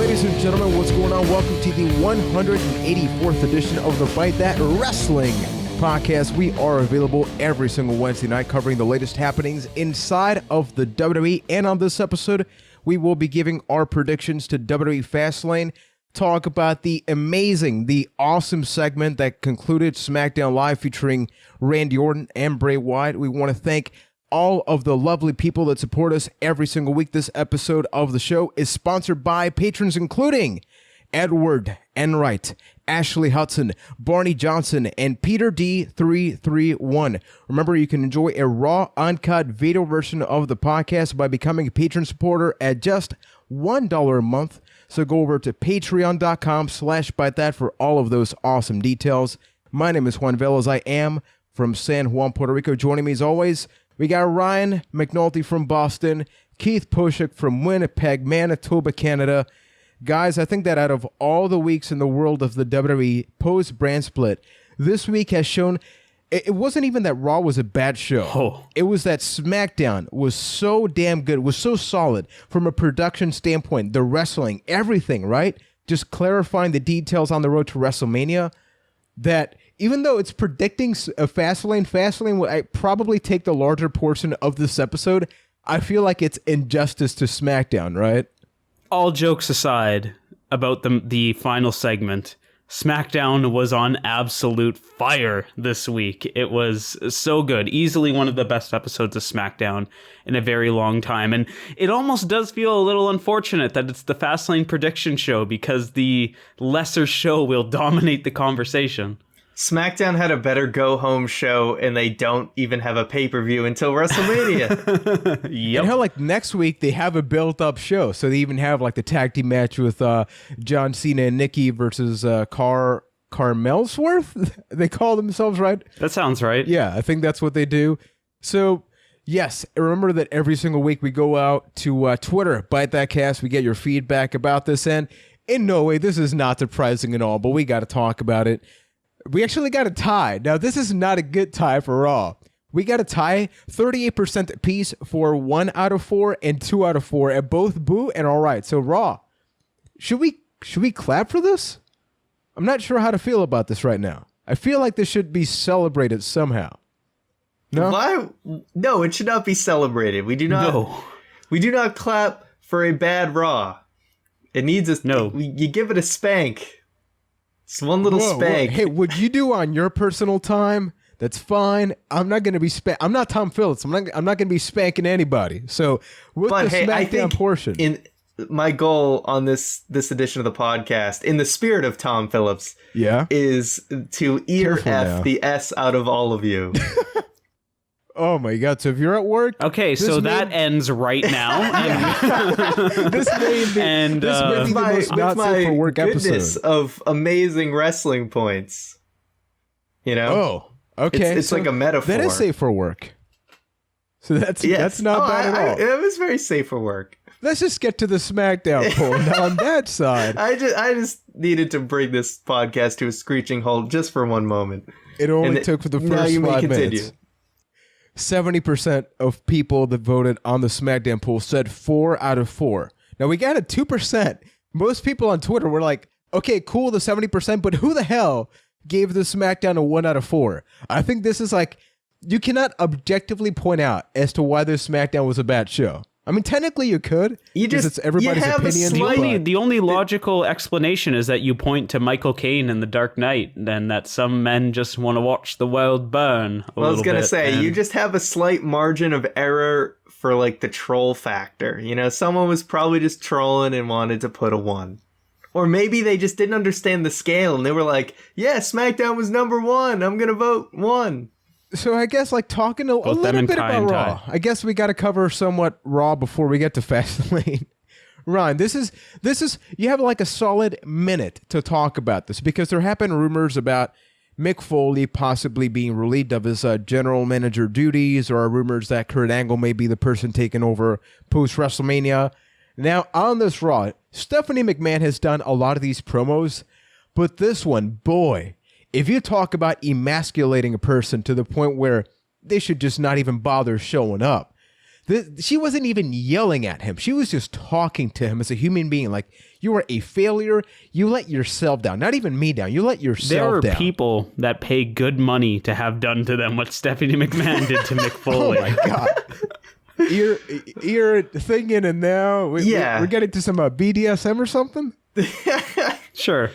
Ladies and gentlemen, what's going on? Welcome to the 184th edition of the Byte, that wrestling podcast. We are available every single Wednesday night covering the latest happenings inside of the WWE. And on this episode, we will be giving our predictions to WWE Fastlane, talk about the amazing, the awesome segment that concluded Smackdown Live featuring Randy Orton and Bray Wyatt. We want to thank all of the lovely people that support us every single week. This episode of the show is sponsored by patrons including Edward Enright, Ashley Hudson, Barney Johnson, and Peter D331. Remember, you can enjoy a raw, uncut video version of the podcast by becoming a patron supporter at just $1 a month. So go over to patreon.com/bytethat for all of those awesome details. My name is Juan Velas. I am from San Juan, Puerto Rico. Joining me as always, we got Ryan McNulty from Boston, Keith Poshik from Winnipeg, Manitoba, Canada. Guys, I think that out of all the weeks in the world of the WWE post-brand split, this week has shown it wasn't even that Raw was a bad show. Oh. It was that SmackDown was so damn good, was so solid from a production standpoint, the wrestling, everything, right? Just clarifying the details on the road to WrestleMania, that even though it's predicting a Fastlane would probably take the larger portion of this episode. I feel like it's injustice to SmackDown, right? All jokes aside about the final segment, SmackDown was on absolute fire this week. It was so good. Easily one of the best episodes of SmackDown in a very long time. And it almost does feel a little unfortunate that it's the Fastlane Prediction show because the lesser show will dominate the conversation. SmackDown had a better go-home show, and they don't even have a pay-per-view until WrestleMania. Yep. And how, like, next week, they have a built-up show. So they even have, like, the tag team match with John Cena and Nikki versus Carmelsworth? They call themselves, right? That sounds right. Yeah, I think that's what they do. So, yes, remember that every single week we go out to Twitter, Byte That Cast. We get your feedback about this. And in no way, this is not surprising at all, but we got to talk about it. We actually got a tie. Now, this is not a good tie for Raw. We got a tie, 38% apiece for 1 out of 4 and 2 out of 4 at both boo and all right. So Raw, should we clap for this? I'm not sure how to feel about this right now. I feel like this should be celebrated somehow. No? Why? No, it should not be celebrated. We do not clap for a bad Raw. It needs a you give it a spank. It's one little spank. Hey, would you do on your personal time? That's fine. I'm not going to be I'm not Tom Phillips. I'm not going to be spanking anybody. So with the SmackDown portion, in my goal on this edition of the podcast, in the spirit of Tom Phillips, is to ear F the S out of all of you. Oh my God! So if you're at work, okay, so that ends right now. This may be the most not safe for work episode of amazing wrestling points. You know? Oh, okay. It's like a metaphor. That is safe for work. So that's not bad at all. It was very safe for work. Let's just get to the SmackDown poll. Now on that side, I just needed to bring this podcast to a screeching halt just for one moment. It only took for the first 5 minutes. 70% of people that voted on the SmackDown poll said 4 out of 4. Now, we got a 2%. Most people on Twitter were like, okay, cool, the 70%, but who the hell gave the SmackDown a 1 out of 4? I think this is like, you cannot objectively point out as to why this SmackDown was a bad show. I mean, technically you could. It's everybody's opinion. The only logical explanation is that you point to Michael Caine in The Dark Knight, and that some men just want to watch the world burn. I was going to say, you just have a slight margin of error for like the troll factor. You know, someone was probably just trolling and wanted to put a 1. Or maybe they just didn't understand the scale and they were like, yeah, SmackDown was number 1. I'm going to vote 1. So I guess like talking a little bit about Raw. I guess we got to cover somewhat Raw before we get to Fastlane. Ryan, this is you have like a solid minute to talk about this because there have been rumors about Mick Foley possibly being relieved of his general manager duties, or rumors that Kurt Angle may be the person taking over post WrestleMania. Now on this Raw, Stephanie McMahon has done a lot of these promos, but this one, boy. If you talk about emasculating a person to the point where they should just not even bother showing up, She wasn't even yelling at him. She was just talking to him as a human being. Like, you are a failure. You let yourself down. Not even me down. You let yourself down. There are people that pay good money to have done to them what Stephanie McMahon did to Mick Foley. Oh, my God. You're thinking, and now we're getting to some BDSM or something? Sure.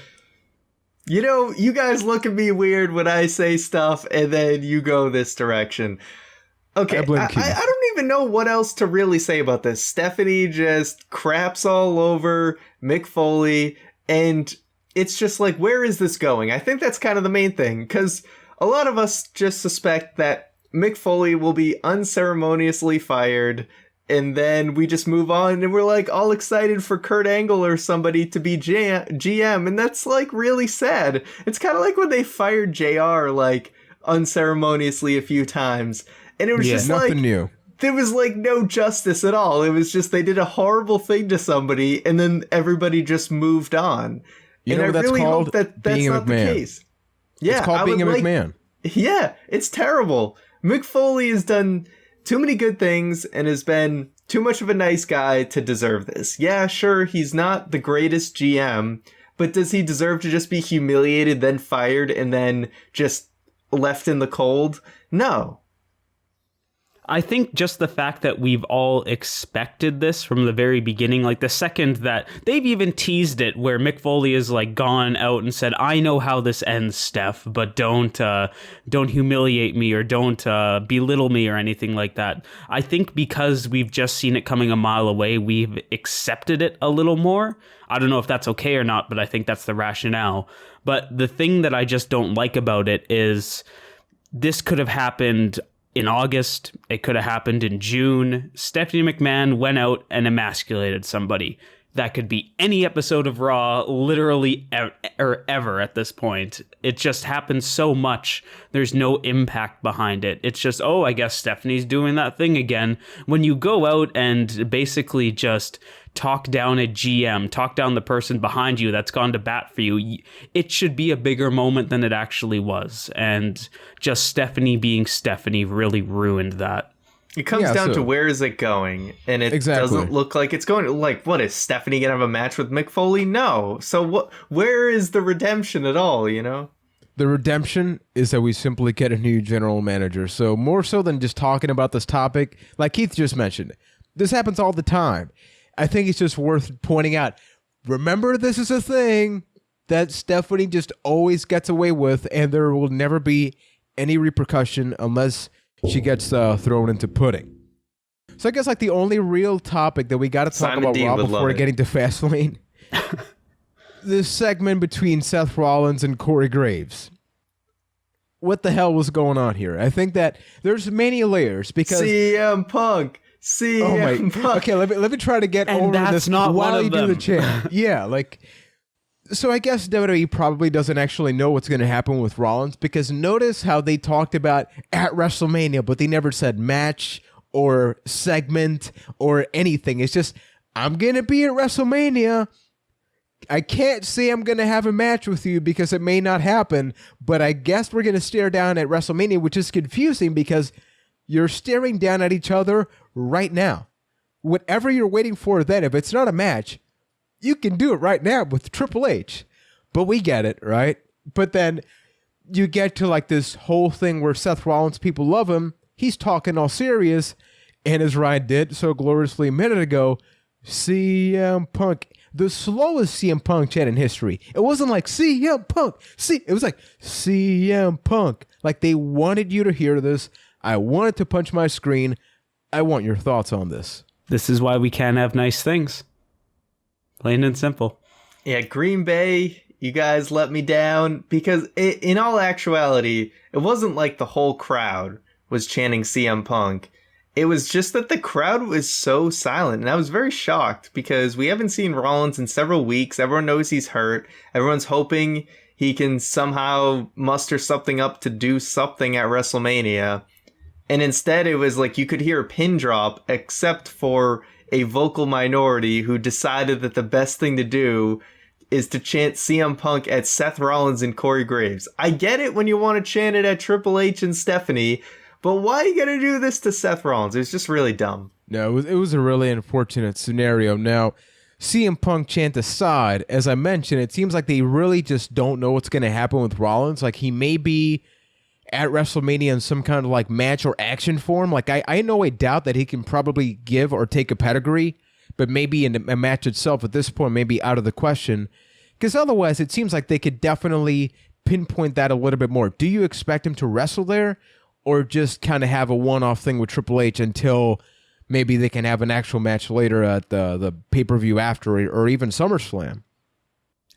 You know, you guys look at me weird when I say stuff, and then you go this direction. Okay, I don't even know what else to really say about this. Stephanie just craps all over Mick Foley, and it's just like, where is this going? I think that's kind of the main thing, because a lot of us just suspect that Mick Foley will be unceremoniously fired, and then we just move on, and we're like all excited for Kurt Angle or somebody to be GM, and that's like really sad. It's kind of like when they fired JR like unceremoniously a few times. And it was just nothing like, new. There was like no justice at all. It was just they did a horrible thing to somebody and then everybody just moved on. You know what that's called? Hope that that's not the case. Yeah, it's called being a McMahon. Yeah, it's terrible. Mick Foley has done too many good things and has been too much of a nice guy to deserve this. Yeah, sure, he's not the greatest GM, but does he deserve to just be humiliated, then fired, and then just left in the cold? No. I think just the fact that we've all expected this from the very beginning, like the second that they've even teased it where Mick Foley is like gone out and said, I know how this ends, Steph, but don't humiliate me or don't belittle me or anything like that. I think because we've just seen it coming a mile away, we've accepted it a little more. I don't know if that's okay or not, but I think that's the rationale. But the thing that I just don't like about it is this could have happened in August, it could have happened in June. Stephanie McMahon went out and emasculated somebody. That could be any episode of Raw, literally ever at this point. It just happens so much. There's no impact behind it. It's just, oh, I guess Stephanie's doing that thing again. When you go out and basically just talk down a GM, talk down the person behind you that's gone to bat for you, it should be a bigger moment than it actually was. And just Stephanie being Stephanie really ruined that. It comes down to where is it going, and it doesn't look like it's going. Like, what is Stephanie gonna have a match with Mick Foley? No. So what? Where is the redemption at all? You know, the redemption is that we simply get a new general manager. So more so than just talking about this topic, like Keith just mentioned, this happens all the time. I think it's just worth pointing out. Remember, this is a thing that Stephanie just always gets away with, and there will never be any repercussion unless she gets thrown into pudding. So I guess like the only real topic that we got to talk about Raw before getting to Fastlane, this segment between Seth Rollins and Corey Graves. What the hell was going on here? I think that there's many layers because CM Punk. Punk. Okay, let me try to get and over that's this not while one of you them. do the chant. Yeah, like. So I guess WWE probably doesn't actually know what's going to happen with Rollins because notice how they talked about at WrestleMania, but they never said match or segment or anything. It's just, I'm going to be at WrestleMania. I can't say I'm going to have a match with you because it may not happen, but I guess we're going to stare down at WrestleMania, which is confusing because you're staring down at each other right now. Whatever you're waiting for then, if it's not a match, you can do it right now with Triple H, but we get it, right? But then you get to like this whole thing where Seth Rollins, people love him. He's talking all serious. And as Ryan did so gloriously a minute ago, CM Punk, the slowest CM Punk chant in history. It wasn't like CM Punk. It was like CM Punk. Like they wanted you to hear this. I wanted to punch my screen. I want your thoughts on this. This is why we can't have nice things. Plain and simple. Yeah, Green Bay, you guys let me down because in all actuality, it wasn't like the whole crowd was chanting CM Punk. It was just that the crowd was so silent, and I was very shocked because we haven't seen Rollins in several weeks. Everyone knows he's hurt. Everyone's hoping he can somehow muster something up to do something at WrestleMania. And instead, it was like you could hear a pin drop, except for a vocal minority who decided that the best thing to do is to chant CM Punk at Seth Rollins and Corey Graves. I get it when you want to chant it at Triple H and Stephanie, but why are you going to do this to Seth Rollins? It was just really dumb. No, it was a really unfortunate scenario. Now, CM Punk chant aside, as I mentioned, it seems like they really just don't know what's going to happen with Rollins. Like, he may be at WrestleMania in some kind of like match or action form. Like, I in no way doubt that he can probably give or take a pedigree, but maybe in a match itself at this point may be out of the question. Because otherwise, it seems like they could definitely pinpoint that a little bit more. Do you expect him to wrestle there, or just kind of have a one-off thing with Triple H until maybe they can have an actual match later at the pay-per-view after, or even SummerSlam?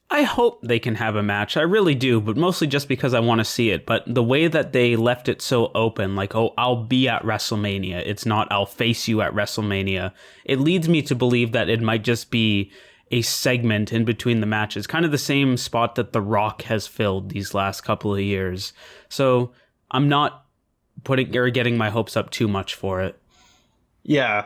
I hope they can have a match. I really do, but mostly just because I want to see it. But the way that they left it so open, like, oh, I'll be at WrestleMania. It's not, I'll face you at WrestleMania. It leads me to believe that it might just be a segment in between the matches. Kind of the same spot that The Rock has filled these last couple of years. So I'm not putting or getting my hopes up too much for it. Yeah,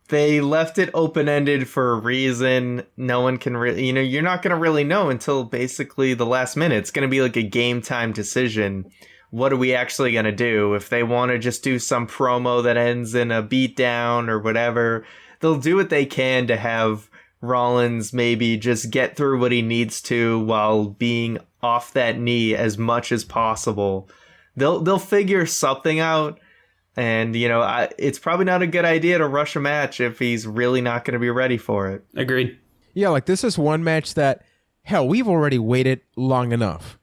they left it open-ended for a reason. No one can really, you're not going to really know until basically the last minute. It's going to be like a game time decision. What are we actually going to do? If they want to just do some promo that ends in a beatdown or whatever, they'll do what they can to have Rollins maybe just get through what he needs to while being off that knee as much as possible. They'll figure something out. And, it's probably not a good idea to rush a match if he's really not going to be ready for it. Agreed. Yeah, like this is one match that, hell, we've already waited long enough.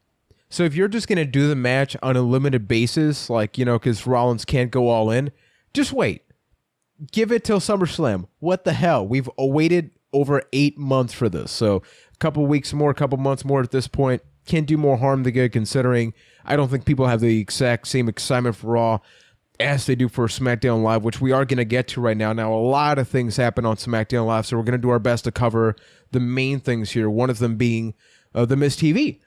So if you're just going to do the match on a limited basis, like, because Rollins can't go all in, just wait. Give it till SummerSlam. What the hell? We've waited over 8 months for this. So a couple weeks more, a couple months more at this point. Can't do more harm than good, considering I don't think people have the exact same excitement for Raw as they do for Smackdown Live, which we are going to get to right now. Now, a lot of things happen on Smackdown Live, so we're going to do our best to cover the main things here, one of them being the Miz TV.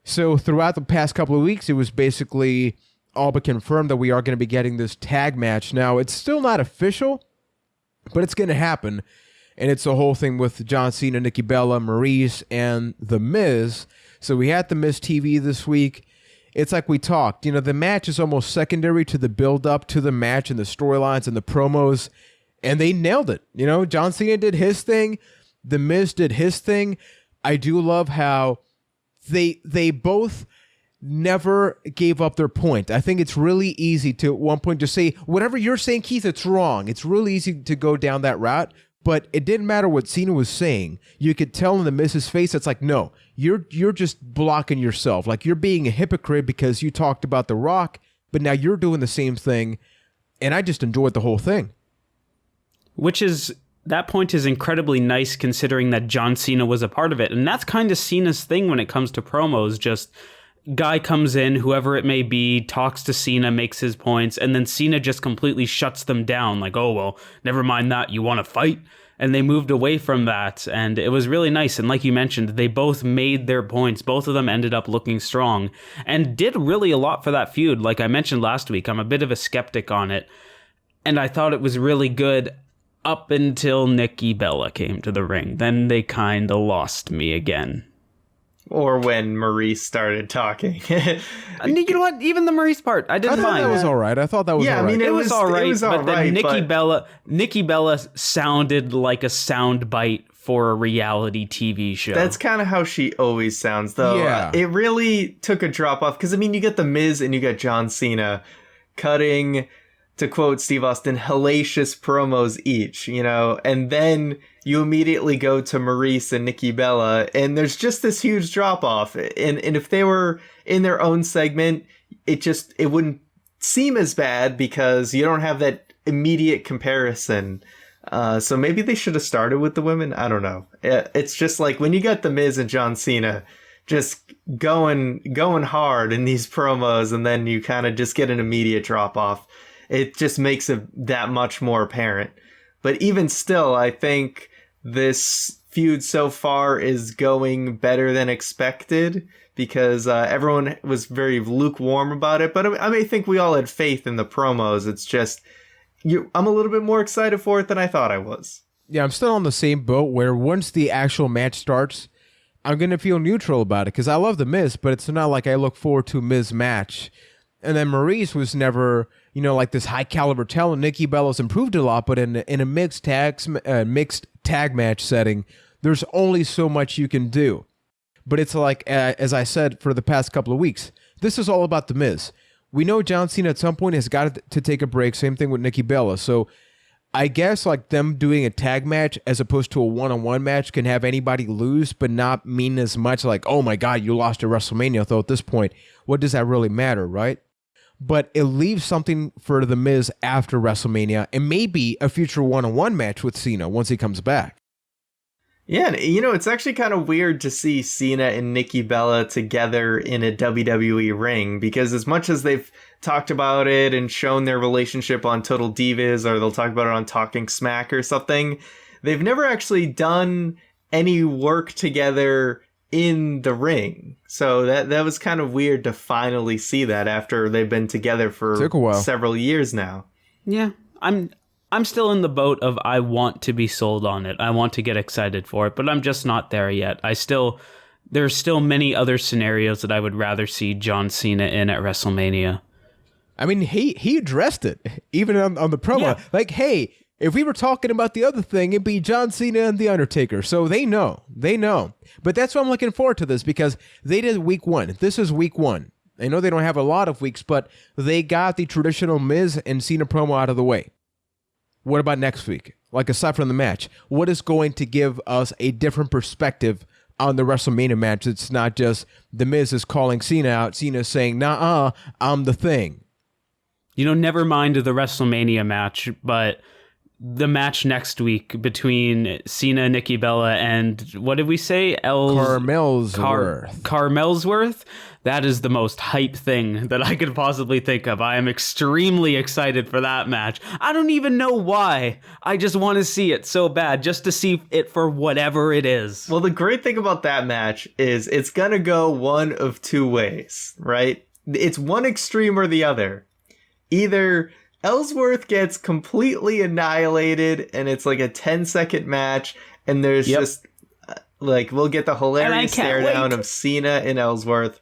So throughout the past couple of weeks, it was basically all but confirmed that we are going to be getting this tag match. Now, it's still not official, but it's going to happen, and it's the whole thing with John Cena, Nikki Bella, Maurice, and The Miz. So we had the Miz TV this week. It's like we talked, the match is almost secondary to the build-up to the match and the storylines and the promos, and they nailed it. John Cena did his thing, The Miz did his thing. I do love how they both never gave up their point. I think it's really easy to at one point just say, whatever you're saying, Keith, it's wrong. It's really easy to go down that route. But it didn't matter what Cena was saying. You could tell in the Miz's face, it's like, no, you're just blocking yourself. Like, you're being a hypocrite because you talked about The Rock, but now you're doing the same thing. And I just enjoyed the whole thing. That point is incredibly nice considering that John Cena was a part of it. And that's kind of Cena's thing when it comes to promos. Just guy comes in, whoever it may be, talks to Cena, makes his points, and then Cena just completely shuts them down. Like, oh, well, never mind that. You want to fight? And they moved away from that, and it was really nice. And like you mentioned, they both made their points. Both of them ended up looking strong and did really a lot for that feud. Like I mentioned last week, I'm a bit of a skeptic on it, and I thought it was really good up until Nikki Bella came to the ring. Then they kind of lost me again. Or when Maurice started talking. You know what? Even the Maurice part, I didn't mind. That was all right. I thought that was all right. Yeah, I mean, it was all right. But then Nikki Bella sounded like a sound bite for a reality TV show. That's kind of how she always sounds, though. Yeah. It really took a drop off. Because, you get The Miz and you got John Cena cutting, to quote Steve Austin, hellacious promos each, and then you immediately go to Maurice and Nikki Bella, and there's just this huge drop off. And if they were in their own segment, it wouldn't seem as bad because you don't have that immediate comparison. So maybe they should have started with the women. I don't know. It's just like when you got The Miz and John Cena just going hard in these promos, and then you kind of just get an immediate drop off. It just makes it that much more apparent. But even still, I think this feud so far is going better than expected because everyone was very lukewarm about it. But I think we all had faith in the promos. It's just, I'm a little bit more excited for it than I thought I was. Yeah, I'm still on the same boat where once the actual match starts, I'm going to feel neutral about it because I love The Miz, but it's not like I look forward to a Miz match And then Maurice was never, like this high caliber talent. Nikki Bella's improved a lot, but in a mixed tag match setting, there's only so much you can do. But it's like, as I said for the past couple of weeks, this is all about The Miz. We know John Cena at some point has got to take a break. Same thing with Nikki Bella. So I guess like them doing a tag match as opposed to a one-on-one match can have anybody lose, but not mean as much like, oh my God, you lost at WrestleMania. Though at this point, what does that really matter, right? But it leaves something for The Miz after WrestleMania and maybe a future one-on-one match with Cena once he comes back. Yeah, it's actually kind of weird to see Cena and Nikki Bella together in a WWE ring, because as much as they've talked about it and shown their relationship on Total Divas, or they'll talk about it on Talking Smack or something, they've never actually done any work together in the ring. So that was kind of weird to finally see that after they've been together for several years now. Yeah, I'm still in the boat of I want to be sold on it. I want to get excited for it, but I'm just not there yet. There's still many other scenarios that I would rather see John Cena in at WrestleMania. I mean, he addressed it even on the promo. Yeah. Like, hey, if we were talking about the other thing, it'd be John Cena and The Undertaker. So they know. But that's why I'm looking forward to this, because they did week 1. This is week 1. I know they don't have a lot of weeks, but they got the traditional Miz and Cena promo out of the way. What about next week? Like, aside from the match, what is going to give us a different perspective on the WrestleMania match? It's not just The Miz is calling Cena out, Cena saying, nah, I'm the thing. Never mind the WrestleMania match, but the match next week between Cena and Nikki Bella and, what did we say? Carmelsworth? That is the most hype thing that I could possibly think of. I am extremely excited for that match. I don't even know why. I just want to see it so bad, just to see it for whatever it is. Well, the great thing about that match is it's going to go one of two ways, right? It's one extreme or the other. Either Ellsworth gets completely annihilated and it's like a 10-second match, and there's just like, we'll get the hilarious stare down of Cena and Ellsworth,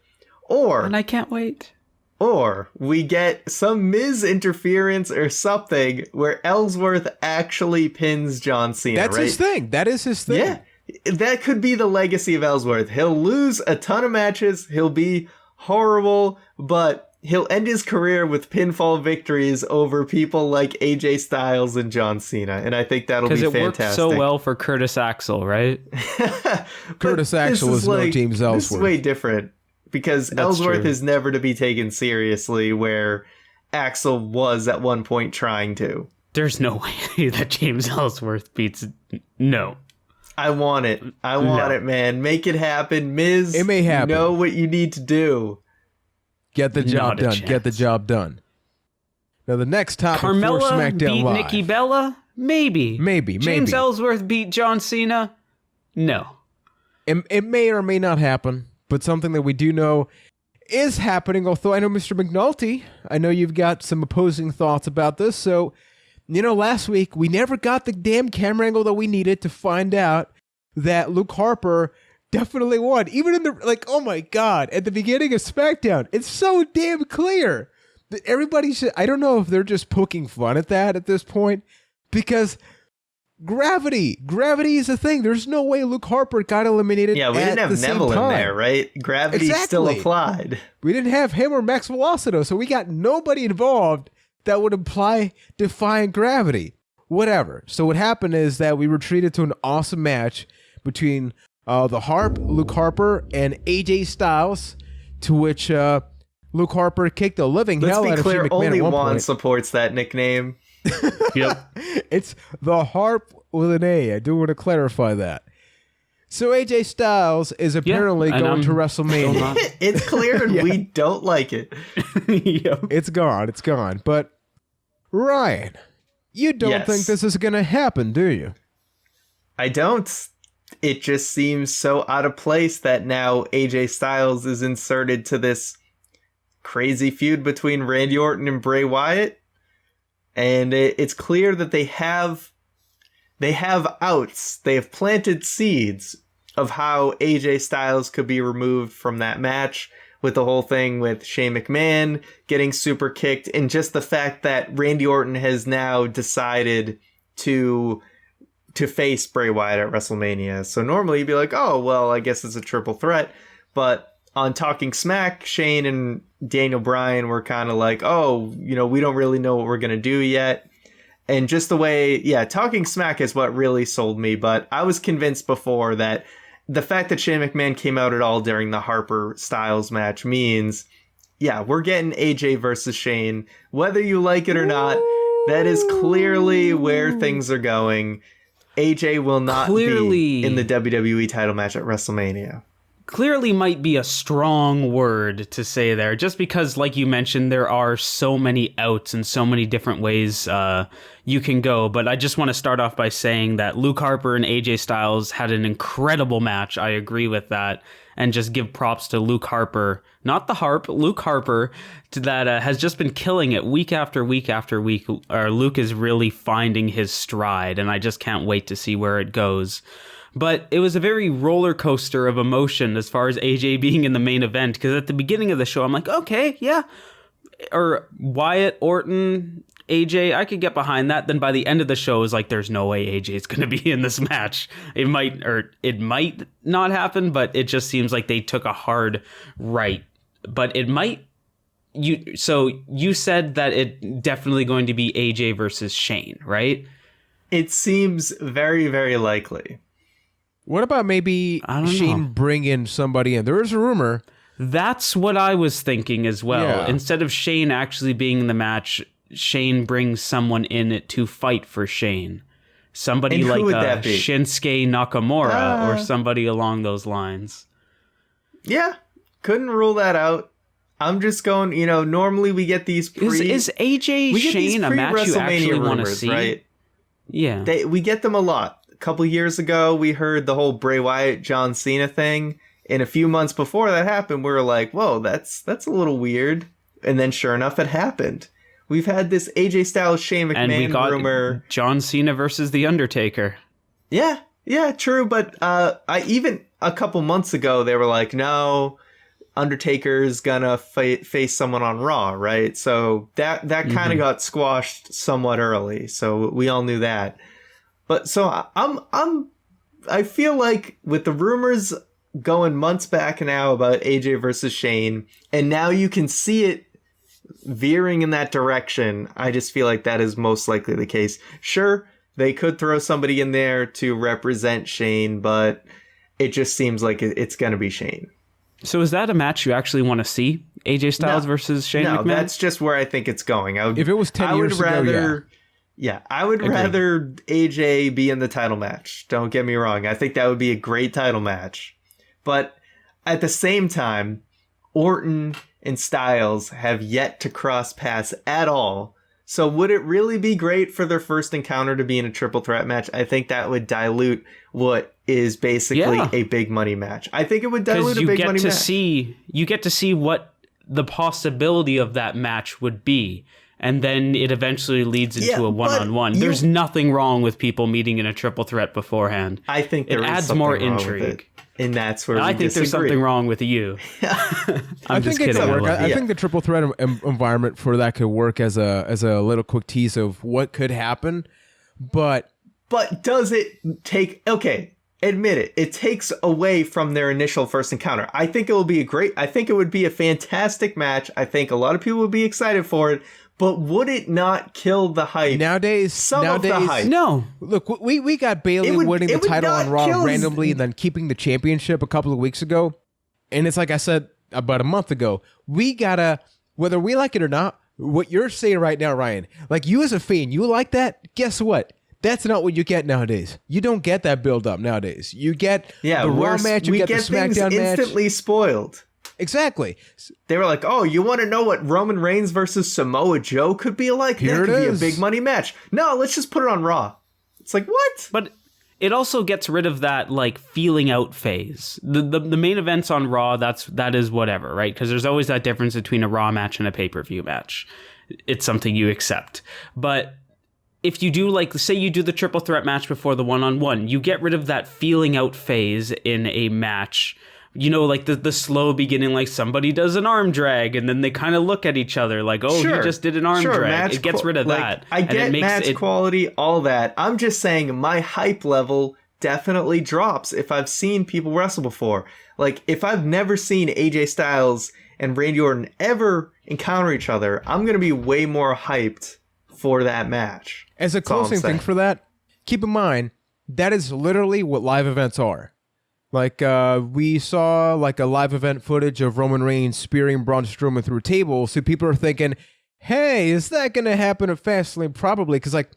and I can't wait. Or we get some Miz interference or something where Ellsworth actually pins John Cena. That's his thing. That is his thing. Yeah, that could be the legacy of Ellsworth. He'll lose a ton of matches. He'll be horrible, but he'll end his career with pinfall victories over people like AJ Styles and John Cena, and I think that'll be fantastic. Because it worked so well for Curtis Axel, right? Curtis Axel is no James Ellsworth. This is way different, because Ellsworth is never to be taken seriously, where Axel was at one point trying to. There's no way that James Ellsworth beats... No. I want it. I want it, man. Make it happen. Miz, it may happen. You know what you need to do. Get the job done. Get the job done. Now, the next topic for SmackDown beat Live. Nikki Bella? Maybe. James Ellsworth beat John Cena? No. It may or may not happen, but something that we do know is happening, although I know Mr. McNulty, I know you've got some opposing thoughts about this. So, last week, we never got the damn camera angle that we needed to find out that Luke Harper definitely won. Even in the, oh my God, at the beginning of SmackDown, it's so damn clear that everybody should, I don't know if they're just poking fun at that at this point, because gravity is a thing. There's no way Luke Harper got eliminated. Yeah, we didn't have Neville in there, right? Gravity still applied. We didn't have him or Max Velocito, so we got nobody involved that would imply defying gravity. Whatever. So what happened is that we were treated to an awesome match between Luke Harper, and AJ Styles, to which Luke Harper kicked the living hell out of Shane McMahon. Only at one Juan point. supports that nickname. Yep. It's the Harp with an A. I do want to clarify that. So AJ Styles is apparently going to WrestleMania. It's clear and we don't like it. Yep. It's gone. But Ryan, you don't think this is going to happen, do you? I don't. It just seems so out of place that now AJ Styles is inserted to this crazy feud between Randy Orton and Bray Wyatt. And it's clear that they have outs. They have planted seeds of how AJ Styles could be removed from that match. with the whole thing with Shane McMahon getting super kicked, and just the fact that Randy Orton has now decided to face Bray Wyatt at WrestleMania. So normally you'd be like, oh, well, I guess it's a triple threat. But on Talking Smack, Shane and Daniel Bryan were kind of like, oh, we don't really know what we're going to do yet. And just the way, Talking Smack is what really sold me. But I was convinced before that the fact that Shane McMahon came out at all during the Harper Styles match means, we're getting AJ versus Shane. Whether you like it or not, that is clearly where things are going. AJ will not be in the WWE title match at WrestleMania. Clearly might be a strong word to say there, just because, like you mentioned, there are so many outs and so many different ways you can go. But I just want to start off by saying that Luke Harper and AJ Styles had an incredible match. I agree with that. And just give props to Luke Harper, not the Harp, Luke Harper, that has just been killing it week after week after week. Luke is really finding his stride, and I just can't wait to see where it goes. But it was a very roller coaster of emotion as far as AJ being in the main event, because at the beginning of the show, I'm like, okay, yeah. Or Wyatt, Orton, AJ, I could get behind that. Then by the end of the show, it's like, there's no way AJ's going to be in this match. It might not happen, but it just seems like they took a hard right. But it might. So you said that it definitely going to be AJ versus Shane, right? It seems very, very likely. What about maybe Shane bring in somebody in? There is a rumor. That's what I was thinking as well. Yeah. Instead of Shane actually being in the match, Shane brings someone in it to fight for Shane. Somebody like Shinsuke Nakamura or somebody along those lines. Yeah, couldn't rule that out. I'm just going, normally we get these Is AJ Shane a match you actually want to see? Right? Yeah. We get them a lot. A couple years ago, we heard the whole Bray Wyatt, John Cena thing. And a few months before that happened, we were like, whoa, that's a little weird. And then sure enough, it happened. We've had this AJ Styles, Shane McMahon and we got rumor. John Cena versus The Undertaker. Yeah, true. But I even a couple months ago, they were like, no, Undertaker's gonna face someone on Raw, right? So that kind of got squashed somewhat early. So we all knew that. But so I feel like with the rumors going months back now about AJ versus Shane, and now you can see it veering in that direction, I just feel like that is most likely the case. Sure, they could throw somebody in there to represent Shane, but it just seems like it's going to be Shane. So is that a match you actually want to see? AJ Styles versus Shane McMahon? No, that's just where I think it's going. If it was 10 years ago, yeah. Yeah, I would rather AJ be in the title match. Don't get me wrong. I think that would be a great title match. But at the same time, Orton and Styles have yet to cross paths at all. So would it really be great for their first encounter to be in a triple threat match? I think that would dilute what is basically a big money match. I think it would dilute a big money match. You get to see what the possibility of that match would be. And then it eventually leads into a one-on-one. There's nothing wrong with people meeting in a triple threat beforehand. I think it adds more intrigue. And that's where I think there's something wrong with you. I think the triple threat environment for that could work as a little quick tease of what could happen. But does it take... Okay, admit it. It takes away from their initial first encounter. I think it will be I think it would be a fantastic match. I think a lot of people would be excited for it. But would it not kill the hype? Nowadays, of the hype. No. Look, we got Bayley winning the title on Raw randomly and then keeping the championship a couple of weeks ago. And it's like I said about a month ago, we gotta, whether we like it or not, what you're saying right now, Ryan, like you as a fan, you like that? Guess what? That's not what you get nowadays. You don't get that build up nowadays. You get the Raw match, you get the Smackdown match. Instantly spoiled. Exactly. They were like, oh, you want to know what Roman Reigns versus Samoa Joe could be like? That could be a big money match. No, let's just put it on Raw. It's like, what? But it also gets rid of that like feeling out phase. The main events on Raw, that is whatever, right? Because there's always that difference between a Raw match and a pay-per-view match. It's something you accept. But if you do, like, say you do the triple threat match before the one-on-one, you get rid of that feeling out phase in a match like the slow beginning, like somebody does an arm drag and then they kind of look at each other like, oh, he just did an arm drag. It gets rid of that. I get match quality, all that. I'm just saying my hype level definitely drops if I've seen people wrestle before. Like, if I've never seen AJ Styles and Randy Orton ever encounter each other, I'm going to be way more hyped for that match. As a closing thing for that, keep in mind, that is literally what live events are. Like, we saw like a live event footage of Roman Reigns spearing Braun Strowman through a table, so people are thinking, hey, is that going to happen at Fastlane? Probably, because like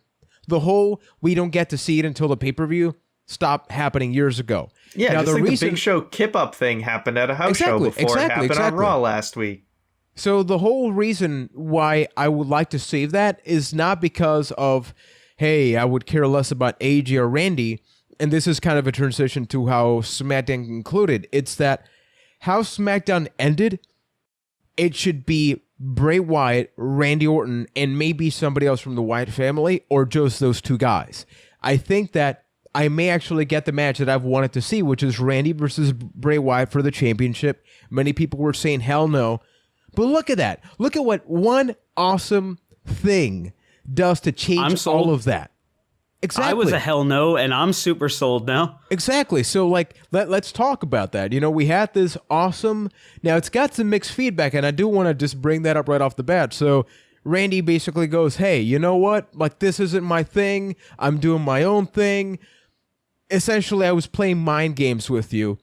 the whole we don't get to see it until the pay-per-view stopped happening years ago. Yeah, now, just the Big Show kip-up thing happened at a house show before it happened on Raw last week. So the whole reason why I would like to save that is not because of, hey, I would care less about AJ or Randy, and this is kind of a transition to how SmackDown concluded. It's that how SmackDown ended, it should be Bray Wyatt, Randy Orton, and maybe somebody else from the Wyatt family, or just those two guys. I think that I may actually get the match that I've wanted to see, which is Randy versus Bray Wyatt for the championship. Many people were saying, hell no. But look at that. Look at what one awesome thing does to change all of that. Exactly. I was a hell no, and I'm super sold now. Exactly. So, like, let's talk about that. You know, we had this awesome... Now, it's got some mixed feedback, and I do want to just bring that up right off the bat. So, Randy basically goes, hey, you know what? Like, this isn't my thing. I'm doing my own thing. Essentially, I was playing mind games with you.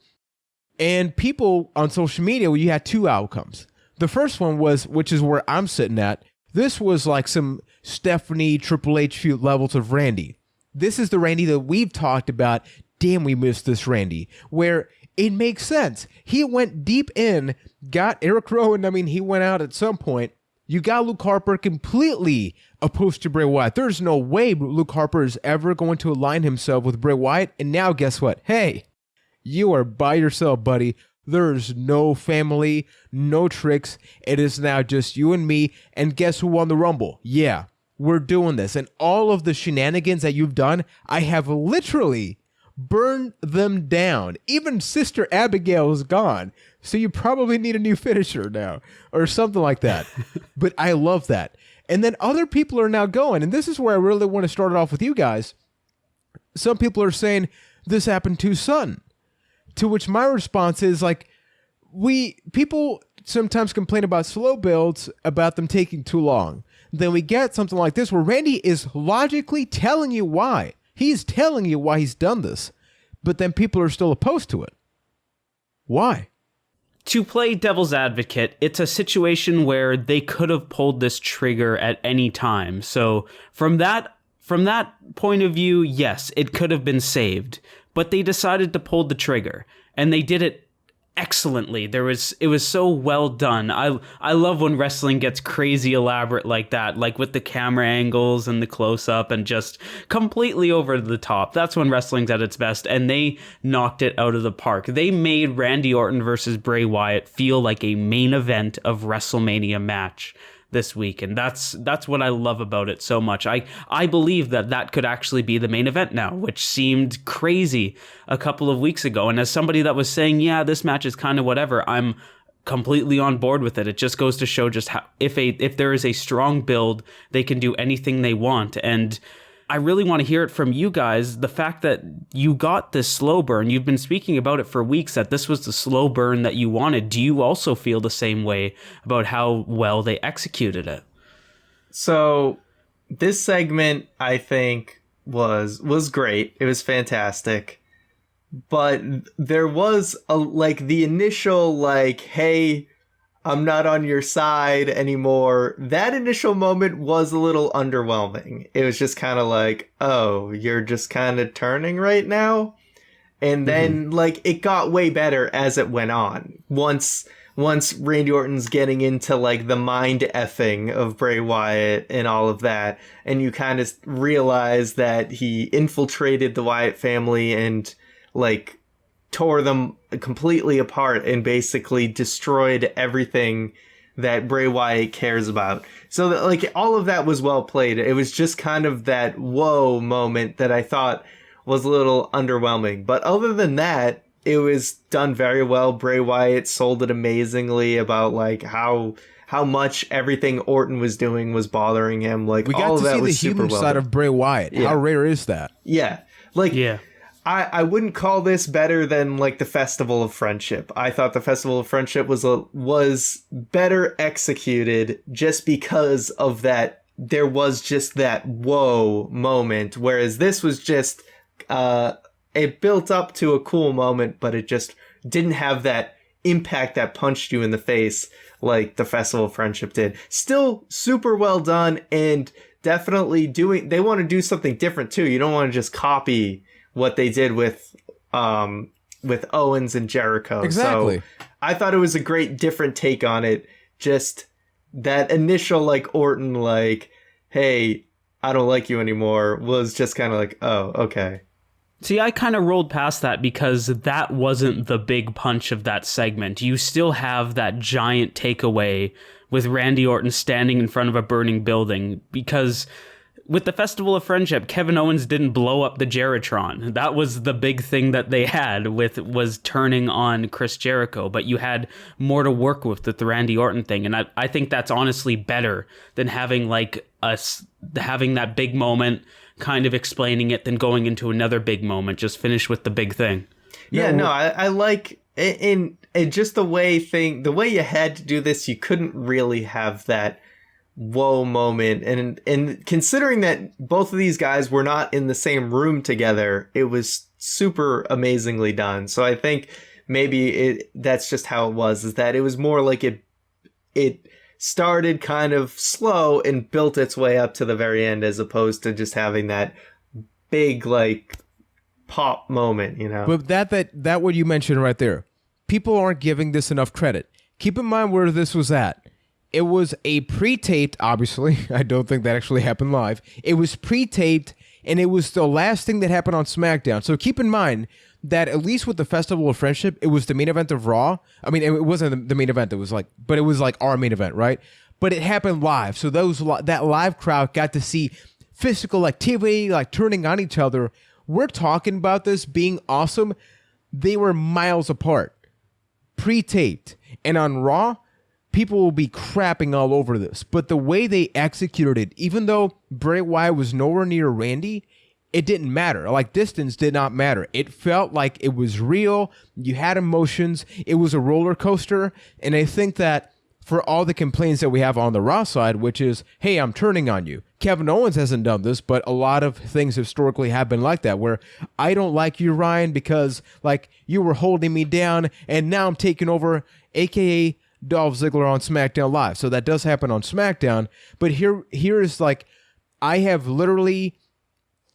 And people on social media, well, you had two outcomes. The first one was, which is where I'm sitting at, this was like some Stephanie Triple H feud levels of Randy. This is the Randy that we've talked about. Damn, we missed this Randy. Where it makes sense. He went deep in, got Eric Rowan. I mean, he went out at some point. You got Luke Harper completely opposed to Bray Wyatt. There's no way Luke Harper is ever going to align himself with Bray Wyatt. And now guess what? Hey, you are by yourself, buddy. There's no family, no tricks. It is now just you and me. And guess who won the Rumble? Yeah, we're doing this. And all of the shenanigans that you've done, I have literally burned them down. Even Sister Abigail is gone. So you probably need a new finisher now or something like that. But I love that. And then other people are now going, and this is where I really want to start it off with you guys. Some people are saying this happened too sudden. To which my response is like, people sometimes complain about slow builds, about them taking too long. Then we get something like this where Randy is logically telling you why. He's telling you why he's done this. But then people are still opposed to it. Why? To play devil's advocate, it's a situation where they could have pulled this trigger at any time. So from that point of view, yes, it could have been saved. But they decided to pull the trigger, and they did it excellently. It was so well done. I love when wrestling gets crazy elaborate like that, like with the camera angles and the close-up and just completely over the top. That's when wrestling's at its best, and they knocked it out of the park. They made Randy Orton versus Bray Wyatt feel like a main event of WrestleMania match this week, and that's what I love about it so much. I believe that could actually be the main event now, which seemed crazy a couple of weeks ago. And as somebody that was saying, yeah, this match is kind of whatever, I'm completely on board with it. It just goes to show just how if there is a strong build, they can do anything they want. And I really want to hear it from you guys. The fact that you got this slow burn, you've been speaking about it for weeks, that this was the slow burn that you wanted. Do you also feel the same way about how well they executed it? So this segment, I think, was great. It was fantastic. But there was the initial hey, I'm not on your side anymore. That initial moment was a little underwhelming. It was just kind of like, oh, you're just kind of turning right now? And then, it got way better as it went on. Once Randy Orton's getting into, the mind effing of Bray Wyatt and all of that, and you kind of realize that he infiltrated the Wyatt family and, tore them completely apart and basically destroyed everything that Bray Wyatt cares about. So all of that was well played. It was just kind of that whoa moment that I thought was a little underwhelming. But other than that, it was done very well. Bray Wyatt sold it amazingly about like how much everything Orton was doing was bothering him. Like, we got all to of that see the was super human well side done. of Bray Wyatt. Yeah. How rare is that? Yeah. Like, Yeah. I wouldn't call this better than like the Festival of Friendship. I thought the Festival of Friendship was better executed just because of that. There was just that whoa moment, whereas this was just it built up to a cool moment, but it just didn't have that impact that punched you in the face like the Festival of Friendship did. Still super well done, and definitely they want to do something different too. You don't want to just copy what they did with Owens and Jericho. Exactly. So I thought it was a great different take on it. Just that initial like Orton like, hey, I don't like you anymore was just kind of like, oh, okay. See, I kind of rolled past that because that wasn't the big punch of that segment. You still have that giant takeaway with Randy Orton standing in front of a burning building, because with the Festival of Friendship, Kevin Owens didn't blow up the Jeritron. That was the big thing that they had was turning on Chris Jericho, but you had more to work with the Randy Orton thing, and I think that's honestly better than having like having that big moment, kind of explaining it, then going into another big moment. Just finish with the big thing. Yeah, no, I like in just the way you had to do this. You couldn't really have that whoa moment, and considering that both of these guys were not in the same room together, it was super amazingly done. So I think maybe that's just how it was, is that it was more like it started kind of slow and built its way up to the very end, as opposed to just having that big like pop moment, you know. But that what you mentioned right there, people aren't giving this enough credit. Keep in mind where this was at. It was a pre-taped, obviously. I don't think that actually happened live. It was pre-taped, and it was the last thing that happened on SmackDown. So keep in mind that at least with the Festival of Friendship, it was the main event of Raw. I mean, it wasn't the main event. It was like our main event, right? But it happened live. So that live crowd got to see physical activity, like turning on each other. We're talking about this being awesome. They were miles apart, pre-taped. And on Raw, people will be crapping all over this, but the way they executed it, even though Bray Wyatt was nowhere near Randy, it didn't matter. Like, distance did not matter. It felt like it was real. You had emotions. It was a roller coaster. And I think that for all the complaints that we have on the Raw side, which is, hey, I'm turning on you. Kevin Owens hasn't done this, but a lot of things historically have been like that, where I don't like you, Ryan, because like you were holding me down and now I'm taking over, aka Dolph Ziggler on SmackDown Live. So that does happen on SmackDown. But here is like, I have literally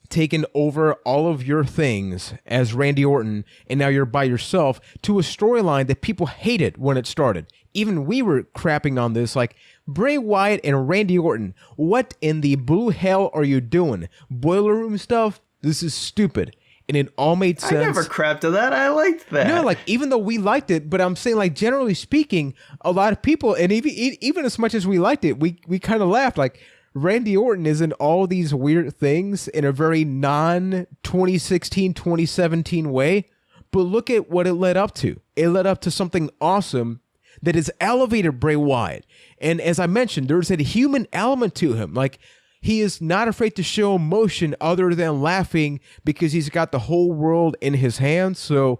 taken over all of your things as Randy Orton, and now you're by yourself, to a storyline that people hated when it started. Even we were crapping on this, like, Bray Wyatt and Randy Orton, what in the blue hell are you doing? Boiler room stuff? This is stupid. And it all made sense. I never crapped on that. I liked that. No, like, even though we liked it, but I'm saying, like, generally speaking, a lot of people, and even as much as we liked it, we kind of laughed. Like, Randy Orton is in all these weird things in a very non-2016, 2017 way. But look at what it led up to. It led up to something awesome that has elevated Bray Wyatt. And as I mentioned, there's a human element to him. Like, he is not afraid to show emotion other than laughing because he's got the whole world in his hands. So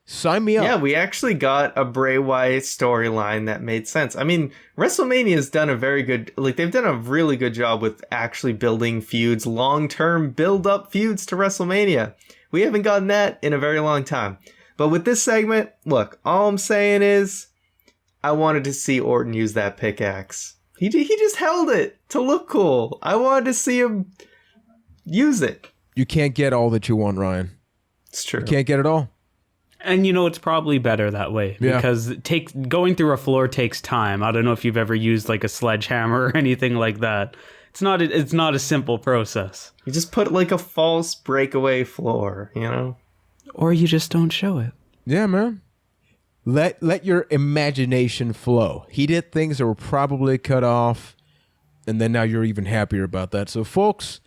sign me up. Yeah, we actually got a Bray Wyatt storyline that made sense. I mean, WrestleMania has done they've done a really good job with actually building feuds, long-term build-up feuds to WrestleMania. We haven't gotten that in a very long time. But with this segment, look, all I'm saying is I wanted to see Orton use that pickaxe. He just held it to look cool. I wanted to see him use it. You can't get all that you want, Ryan. It's true. You can't get it all. And it's probably better that way, because going through a floor takes time. I don't know if you've ever used like a sledgehammer or anything like that. It's not a simple process. You just put like a false breakaway floor, you know? Or you just don't show it. Yeah, man. Let your imagination flow. He did things that were probably cut off, and then now you're even happier about that. So, folks,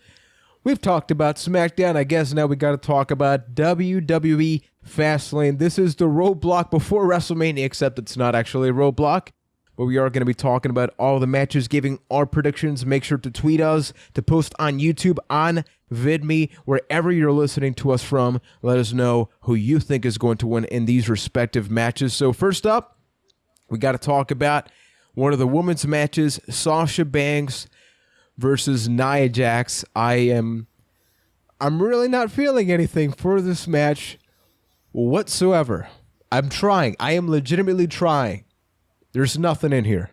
we've talked about SmackDown. I guess now we got to talk about WWE Fastlane. This is the roadblock before WrestleMania, except it's not actually a roadblock. But we are going to be talking about all the matches, giving our predictions. Make sure to tweet us, to post on YouTube, on VidMe, wherever you're listening to us from. Let us know who you think is going to win in these respective matches. So first up, we got to talk about one of the women's matches, Sasha Banks versus Nia Jax. I'm really not feeling anything for this match whatsoever. I'm trying. I am legitimately trying. There's nothing in here.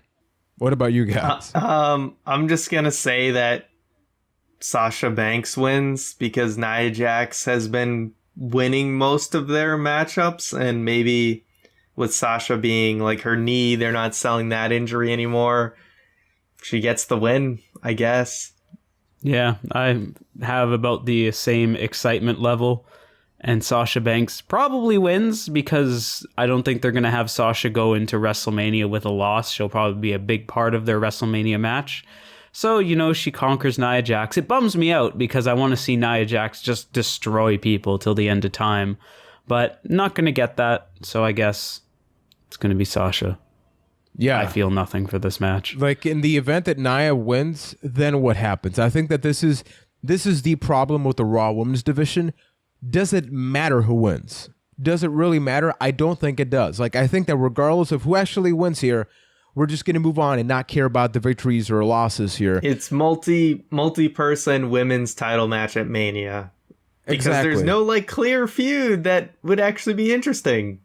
What about you guys? I'm just going to say that Sasha Banks wins because Nia Jax has been winning most of their matchups, and maybe with Sasha being like her knee, they're not selling that injury anymore. She gets the win, I guess. Yeah, I have about the same excitement level. And Sasha Banks probably wins because I don't think they're going to have Sasha go into WrestleMania with a loss. She'll probably be a big part of their WrestleMania match. So, she conquers Nia Jax. It bums me out because I want to see Nia Jax just destroy people till the end of time. But not going to get that, so I guess it's going to be Sasha. Yeah. I feel nothing for this match. Like, in the event that Nia wins, then what happens? I think that this is the problem with the Raw Women's division. Does it matter who wins? Does it really matter? I don't think it does. Like, I think that regardless of who actually wins here, we're just going to move on and not care about the victories or losses here. It's multi-person women's title match at Mania. Because there's no, clear feud that would actually be interesting.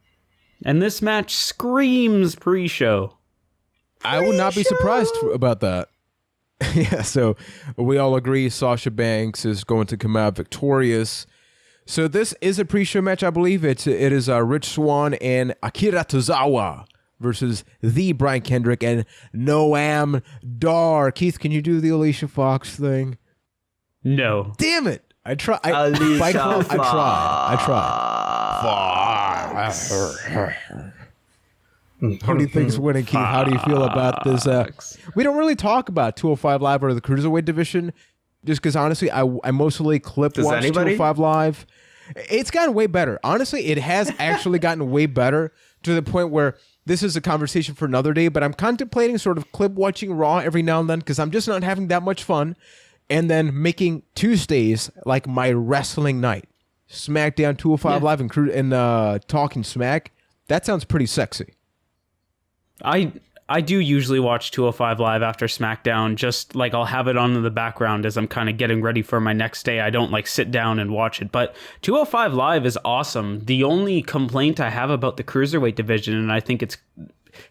And this match screams pre-show. I would not be surprised about that. Yeah, so we all agree Sasha Banks is going to come out victorious. So this is a pre-show match, I believe. It is Rich Swann and Akira Tozawa versus the Brian Kendrick and Noam Dar. Keith, can you do the Alicia Fox thing? No. Damn it! I tried. I tried. Who do you think's winning, Keith? How do you feel about this? We don't really talk about 205 Live or the Cruiserweight division, just because honestly, I mostly watch 205 Live. It's gotten way better. Honestly, it has actually gotten way better to the point where this is a conversation for another day, but I'm contemplating sort of clip watching Raw every now and then because I'm just not having that much fun, and then making Tuesdays like my wrestling night. Smackdown, 205 Live, and Talking Smack. That sounds pretty sexy. I do usually watch 205 Live after SmackDown, just like I'll have it on in the background as I'm kind of getting ready for my next day. I don't sit down and watch it, but 205 Live is awesome. The only complaint I have about the Cruiserweight division, and I think it's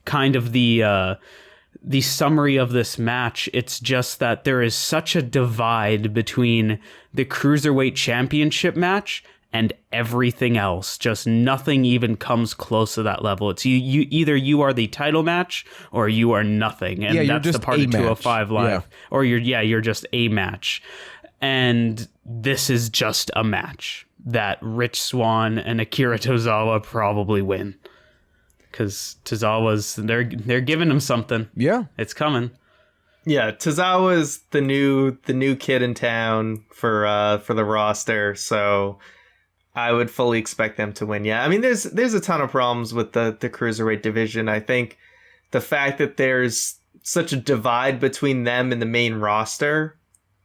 kind of the summary of this match, it's just that there is such a divide between the Cruiserweight Championship match and everything else. Just nothing even comes close to that level. It's you either you are the title match or you are nothing, and that's the part of 205 Live. Or you're just a match, and this is just a match that Rich Swann and Akira Tozawa probably win because Tozawa's they're giving him something. Yeah, it's coming. Yeah, Tozawa's the new kid in town for the roster, so I would fully expect them to win. Yeah, I mean, there's a ton of problems with the Cruiserweight division. I think the fact that there's such a divide between them and the main roster,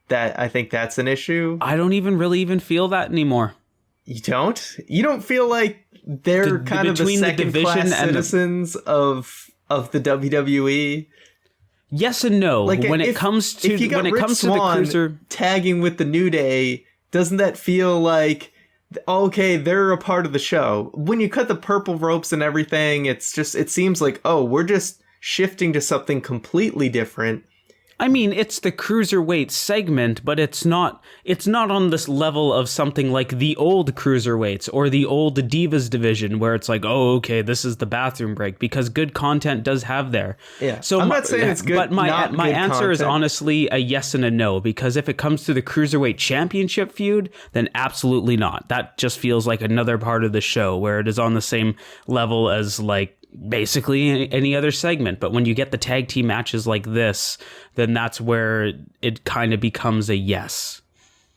that I think that's an issue. I don't even feel that anymore. You don't? You don't feel like they're kind of the second-class citizens of the WWE? Yes and no. When it comes to the Cruiser tagging with the New Day, doesn't that feel like, okay, they're a part of the show? When you cut the purple ropes and everything, it seems like, oh, we're just shifting to something completely different. I mean, it's the Cruiserweight segment, but it's not on this level of something like the old Cruiserweights or the old Divas division where it's like, oh, okay, this is the bathroom break, because good content does have there. Yeah. So I'm not saying it's good, but my answer content is honestly a yes and a no, because if it comes to the Cruiserweight Championship feud, then absolutely not. That just feels like another part of the show where it is on the same level as basically any other segment. But when you get the tag team matches like this, then that's where it kind of becomes a yes.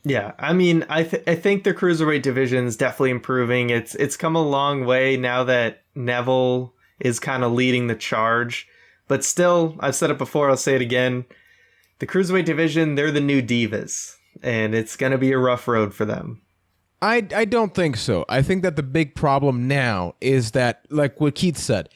Yeah, I mean, I think the cruiserweight division is definitely improving. It's come a long way now that Neville is kind of leading the charge. But still, I've said it before, I'll say it again. The cruiserweight division, they're the new divas, and it's going to be a rough road for them. I don't think so. I think that the big problem now is that, like what Keith said,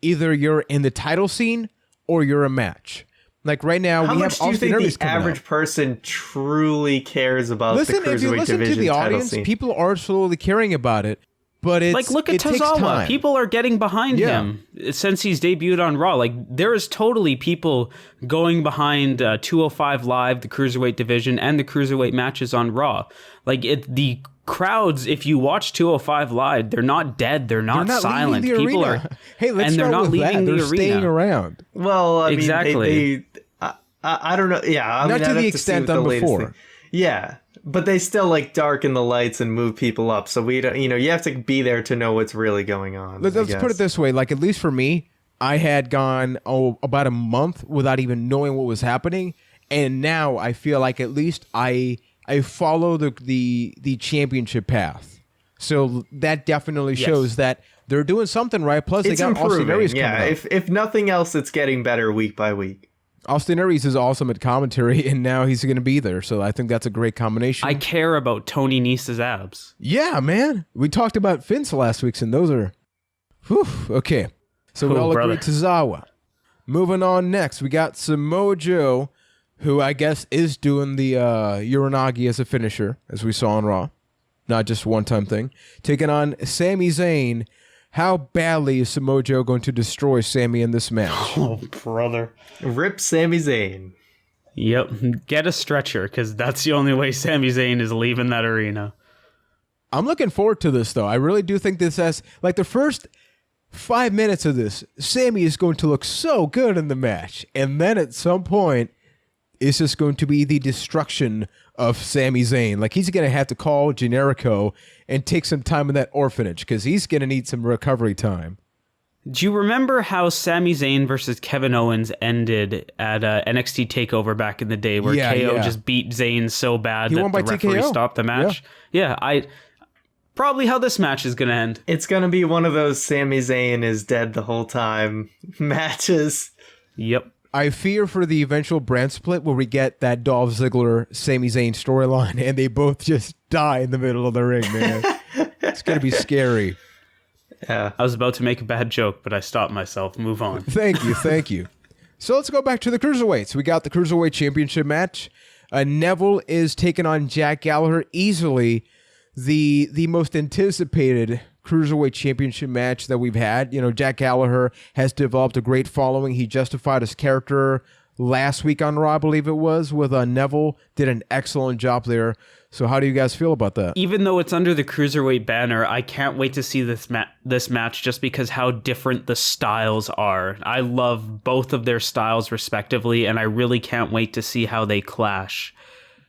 either you're in the title scene or you're a match. Like right now, How we much have do you Austin think Aries the coming average out. person truly cares about the cruiserweight division? If you listen to the audience, scene? people are slowly caring about it. But it's Like, look at it takes Tozawa. time. People are getting behind Yeah. him since he's debuted on Raw. Like, there is totally people going behind 205 Live, the Cruiserweight division, and the Cruiserweight matches on Raw. Like, the crowds, if you watch 205 Live, they're not dead. They're not leaving silent. the People arena. are... Hey, let's and they're start not with leaving that. the They're staying arena. around. Well, I mean, Exactly. I don't know. Yeah, I Not mean, to I'd the have extent see what done the latest before. thing- Yeah, but they still like darken the lights and move people up. So we don't, you have to be there to know what's really going on. Let's put it this way. Like, at least for me, I had gone about a month without even knowing what was happening. And now I feel like at least I follow the championship path. So that definitely shows that they're doing something right. Plus, It's they got Austin improving. Aries Yeah, coming up. if nothing else, it's getting better week by week. Austin Aries is awesome at commentary, and now he's going to be there. So I think that's a great combination. I care about Tony Nese's abs. Yeah, man. We talked about Vince last week, and those are... Whew, okay. So we Oh, all brother. agree Tozawa. Moving on next, we got Samoa Joe, who I guess is doing the Uranagi as a finisher, as we saw on Raw. Not just a one-time thing. Taking on Sami Zayn. How badly is Samoa Joe going to destroy Sami in this match? Oh, brother. Rip Sami Zayn. Yep. Get a stretcher, because that's the only way Sami Zayn is leaving that arena. I'm looking forward to this, though. I really do think this has... Like, the first 5 minutes of this, Sami is going to look so good in the match. And then at some point, it's just going to be the destruction of Sami Zayn. Like, he's going to have to call Generico and take some time in that orphanage, because he's going to need some recovery time. Do you remember how Sami Zayn versus Kevin Owens ended at NXT TakeOver back in the day, where KO just beat Zayn so bad that won the by referee TKO. stopped the match? Yeah, probably how this match is going to end. It's going to be one of those Sami Zayn is dead the whole time matches. Yep. I fear for the eventual brand split where we get that Dolph Ziggler, Sami Zayn storyline, and they both just die in the middle of the ring, man. It's going to be scary. Yeah. I was about to make a bad joke, but I stopped myself. Move on. Thank you. So let's go back to the Cruiserweights. We got the Cruiserweight Championship match. Neville is taking on Jack Gallagher, easily the most anticipated Cruiserweight Championship match that we've had. You know, Jack Gallagher has developed a great following. He justified his character last week on Raw, I believe it was, with Neville. Did an excellent job there. So how do you guys feel about that? Even though it's under the Cruiserweight banner, I can't wait to see this match just because how different the styles are. I love both of their styles respectively, and I really can't wait to see how they clash.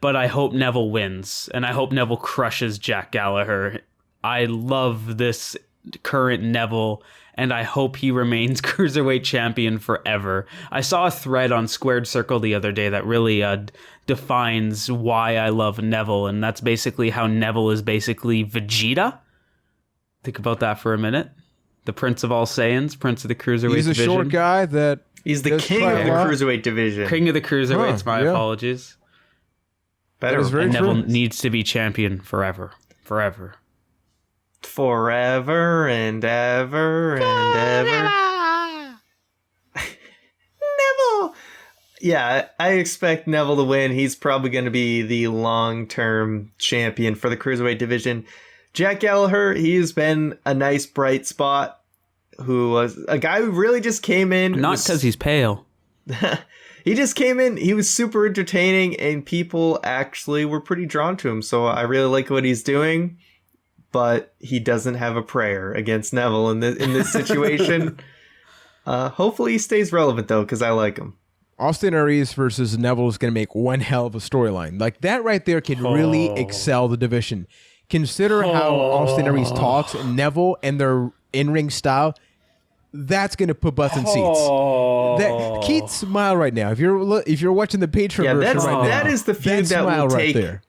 But I hope Neville wins, and I hope Neville crushes Jack Gallagher. I love this current Neville, and I hope he remains Cruiserweight champion forever. I saw a thread on Squared Circle the other day that really defines why I love Neville, and that's basically how Neville is basically Vegeta. Think about that for a minute. The Prince of all Saiyans, Prince of the Cruiserweight He's a division. short guy that... He's the does king of try the a lot. Cruiserweight division. King of the Cruiserweights, my yeah. apologies. Better. That is very And true. Neville needs to be champion forever. Forever. Forever and ever and ever. Neville! Yeah, I expect Neville to win. He's probably going to be the long-term champion for the Cruiserweight division. Jack Gallagher, he's been a nice bright spot, who was a guy who really just came in. Not because he's pale. He just came in, he was super entertaining, and people actually were pretty drawn to him. So I really like what he's doing, but he doesn't have a prayer against Neville in this situation. Hopefully he stays relevant, though, because I like him. Austin Aries versus Neville is going to make one hell of a storyline. Like, that right there can really excel the division. Consider how Austin Aries talks, and Neville and their in-ring style. That's going to put butts in seats. Keith, smile right now. If you're watching the Patron version right now, that is the feud that smile will right take. there.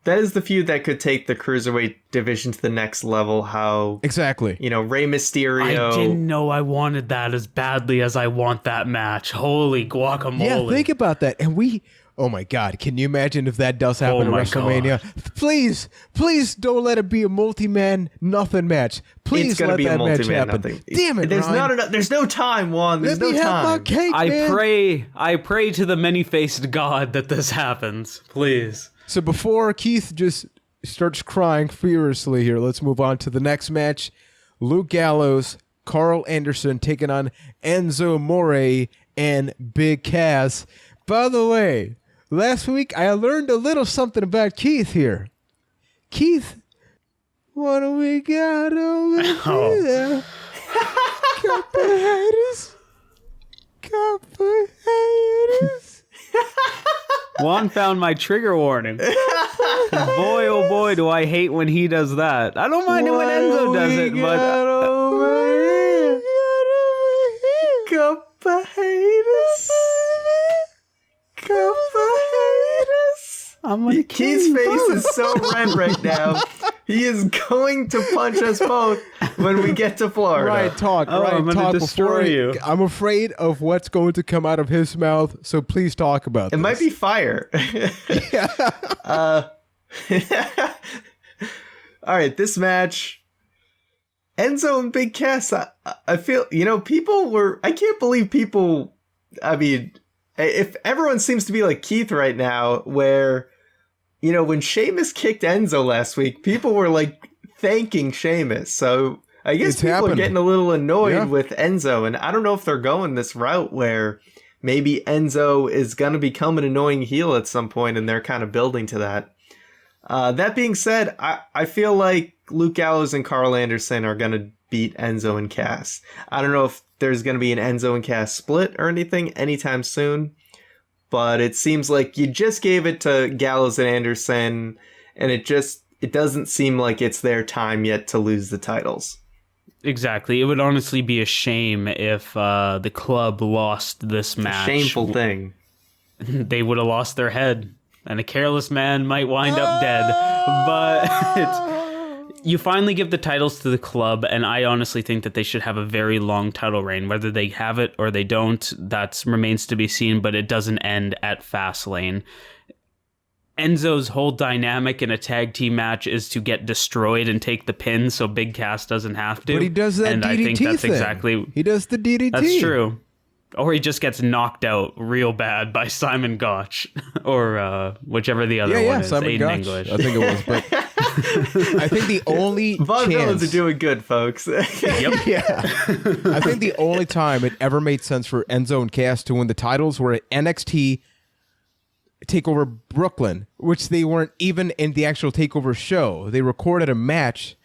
that is the feud that could take the Cruiserweight division to the next level. How exactly? Rey Mysterio. I didn't know I wanted that as badly as I want that match. Holy guacamole! Yeah, think about that. And oh my God, can you imagine if that does happen at WrestleMania? God. Please don't let it be a multi-man nothing match. Please let that match happen. Nothing. Damn it, There's no time, Juan. There's no time. My cake, I pray to the many-faced God that this happens. Please. So before Keith just starts crying furiously here, let's move on to the next match. Luke Gallows, Carl Anderson taking on Enzo Amore and Big Cass. By the way, last week I learned a little something about Keith here. Keith, what do we got over here? Couple haters. Juan found my trigger warning. Boy, oh boy, do I hate when he does that. I don't mind it when Enzo does it, but... Couple haters. Keith's face is so red right now. He is going to punch us both when we get to Florida. Right, talk. I'm going to destroy you. I'm afraid of what's going to come out of his mouth, so please talk about this. It might be fire. All right, this match, Enzo and Big Cass, I feel, I can't believe people, I mean, if everyone seems to be like Keith right now, where, when Sheamus kicked Enzo last week, people were like thanking Sheamus. So I guess people are getting a little annoyed with Enzo. And I don't know if they're going this route where maybe Enzo is going to become an annoying heel at some point, and they're kind of building to that. That being said, I feel like Luke Gallows and Carl Anderson are going to beat Enzo and Cass. I don't know if there's going to be an Enzo and Cass split or anything anytime soon, but it seems like you just gave it to Gallows and Anderson, and it doesn't seem like it's their time yet to lose the titles. Exactly. It would honestly be a shame if the club lost this match. Shameful thing. They would have lost their head, and a careless man might wind up dead. But you finally give the titles to the club, and I honestly think that they should have a very long title reign. Whether they have it or they don't, that remains to be seen, but it doesn't end at Fastlane. Enzo's whole dynamic in a tag team match is to get destroyed and take the pin so Big Cass doesn't have to. But he does that and DDT I think that's thing. exactly... He does the DDT. That's true. Or he just gets knocked out real bad by Simon Gotch. Or whichever the other one is. Simon Gotch. English. I think it was, but... I think the only Vaudevillains are doing good, folks. Yep. Yeah. I think the only time it ever made sense for Enzo and Cass to win the titles were at NXT TakeOver Brooklyn, which they weren't even in the actual TakeOver show. They recorded a match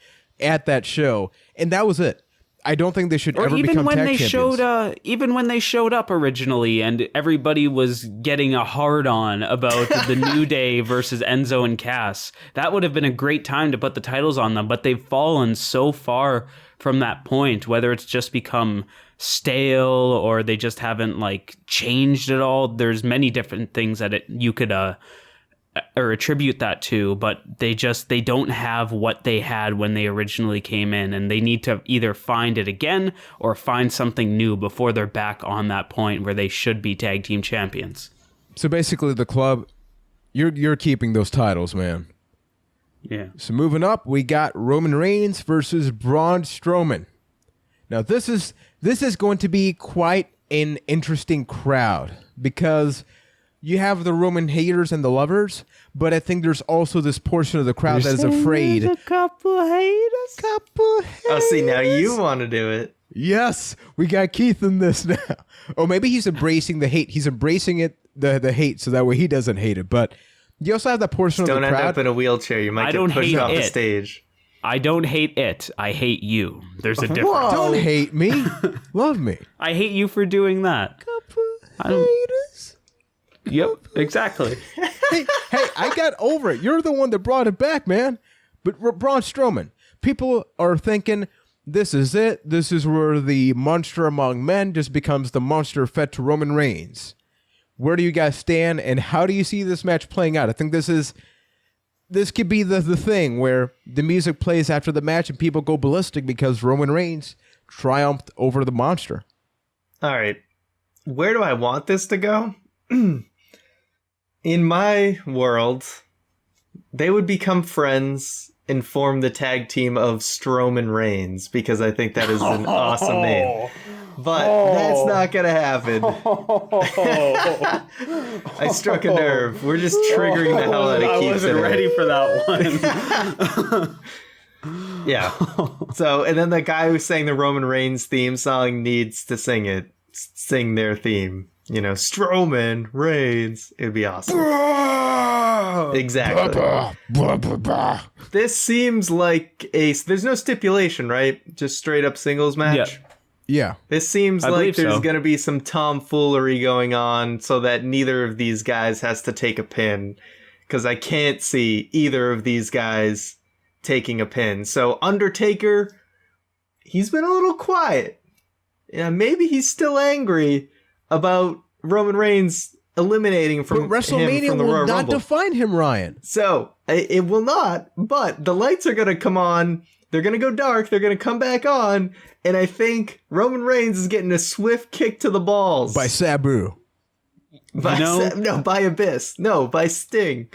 at that show, and that was it. I don't think they should ever become tag champions. Even when they showed up originally and everybody was getting a hard-on about the New Day versus Enzo and Cass, that would have been a great time to put the titles on them, but they've fallen so far from that point, whether it's just become stale or they just haven't changed at all. There's many different things that you could or attribute that to, but they don't have what they had when they originally came in, and they need to either find it again or find something new before they're back on that point where they should be tag team champions. So basically the club, you're keeping those titles, man. Yeah. So moving up, we got Roman Reigns versus Braun Strowman. Now this is going to be quite an interesting crowd because you have the Roman haters and the lovers, but I think there's also this portion of the crowd that is afraid. There's a couple haters. Oh, see, now you want to do it. Yes, we got Keith in this now. Or maybe he's embracing the hate. He's embracing it, the hate, so that way he doesn't hate it. But you also have that portion of the crowd. Don't end up in a wheelchair. You might get pushed off the stage. I don't hate it. I hate you. There's a difference. Whoa. Don't hate me. Love me. I hate you for doing that. Couple haters. Yep, exactly. hey, I got over it. You're the one that brought it back, man. But Braun Strowman, people are thinking, this is it. This is where the monster among men just becomes the monster fed to Roman Reigns. Where do you guys stand, and how do you see this match playing out? I think this is this could be the thing where the music plays after the match and people go ballistic because Roman Reigns triumphed over the monster. All right. Where do I want this to go? In my world, they would become friends and form the tag team of Strowman Reigns, because I think that is an awesome name. But that's not going to happen. I struck a nerve. We're just triggering the hell out of Keith. I wasn't ready for that one. Yeah. So, and then the guy who sang the Roman Reigns theme song needs to sing their theme. You know, Strowman Reigns. It would be awesome. Exactly. This seems like there's no stipulation, right? Just straight up singles match. Yeah. This seems like there's going to be some tomfoolery going on so that neither of these guys has to take a pin, because I can't see either of these guys taking a pin. So Undertaker, he's been a little quiet. Yeah, maybe he's still angry about Roman Reigns eliminating from WrestleMania him from the Royal will not Rumble. define him, Ryan. So it will not, but the lights are going to come on. They're going to go dark. They're going to come back on. And I think Roman Reigns is getting a swift kick to the balls. By Sabu. By Abyss. No, by Sting.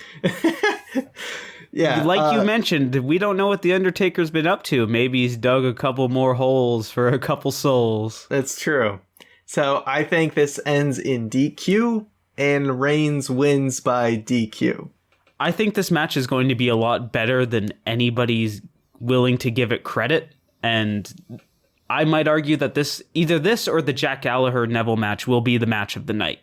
Yeah. Like you mentioned, we don't know what The Undertaker's been up to. Maybe he's dug a couple more holes for a couple souls. That's true. So I think this ends in DQ, and Reigns wins by DQ. I think this match is going to be a lot better than anybody's willing to give it credit, and I might argue that either this or the Jack Gallagher Neville match will be the match of the night,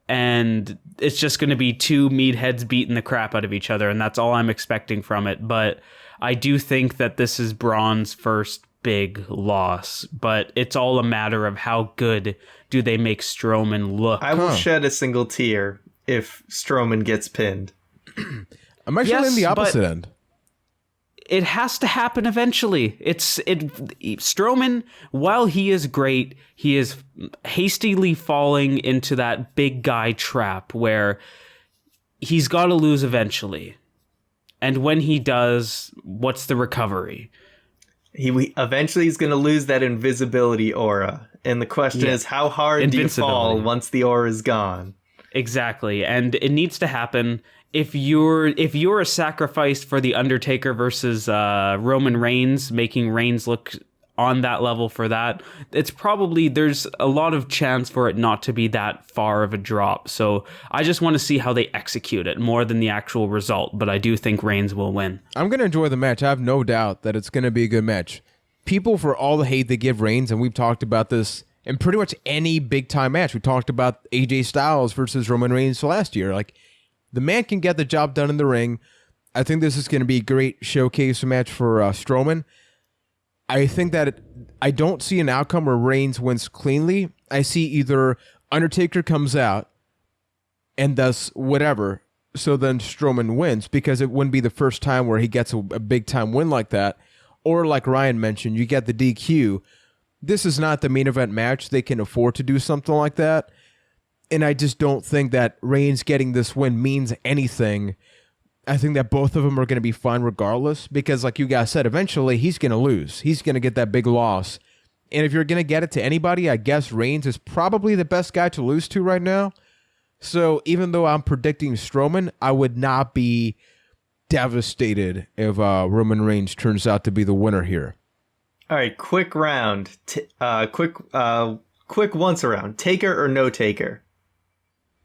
and it's just going to be two meatheads beating the crap out of each other, and that's all I'm expecting from it. But I do think that this is Braun's first big loss, but it's all a matter of how good do they make Strowman look. I will shed a single tear if Strowman gets pinned. I'm actually in the opposite end. It has to happen eventually. Strowman, while he is great, he is hastily falling into that big guy trap where he's got to lose eventually. And when he does, what's the recovery? Eventually he's going to lose that invisibility aura. And the question is, how hard do you fall once the aura is gone? Exactly. And it needs to happen. If you're a sacrifice for The Undertaker versus Roman Reigns, making Reigns look on that level for that, there's a lot of chance for it not to be that far of a drop. So I just want to see how they execute it more than the actual result. But I do think Reigns will win. I'm going to enjoy the match. I have no doubt that it's going to be a good match. People, for all the hate they give Reigns, and we've talked about this in pretty much any big time match. We talked about AJ Styles versus Roman Reigns last year. Like, the man can get the job done in the ring. I think this is going to be a great showcase match for Strowman. I think that I don't see an outcome where Reigns wins cleanly. I see either Undertaker comes out and does whatever, so then Strowman wins, because it wouldn't be the first time where he gets a big-time win like that. Or like Ryan mentioned, you get the DQ. This is not the main event match. They can afford to do something like that. And I just don't think that Reigns getting this win means anything. I think that both of them are going to be fine regardless, because like you guys said, eventually he's going to lose. He's going to get that big loss. And if you're going to get it to anybody, I guess Reigns is probably the best guy to lose to right now. So even though I'm predicting Strowman, I would not be devastated if Roman Reigns turns out to be the winner here. All right, quick round. Quick once around. Taker or no Taker?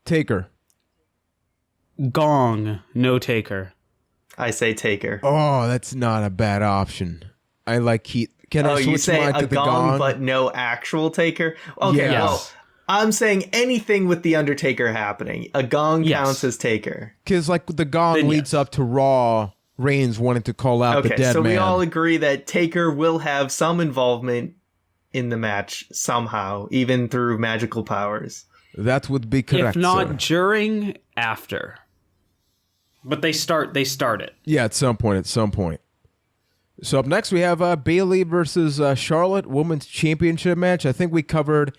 Taker. Gong, no Taker. I say Taker. Oh, that's not a bad option. I like Keith. Can I switch you say mine a to the gong, but no actual Taker? Okay, Yes. well, I'm saying anything with the Undertaker happening. A gong counts as Taker. Because like the gong leads up to Raw, Reigns wanting to call out the dead man. Okay, so we all agree that Taker will have some involvement in the match somehow, even through magical powers. That would be correct, if not sir. during, after. But they start it. Yeah, at some point. So up next we have Bayley versus Charlotte Women's Championship match. I think we covered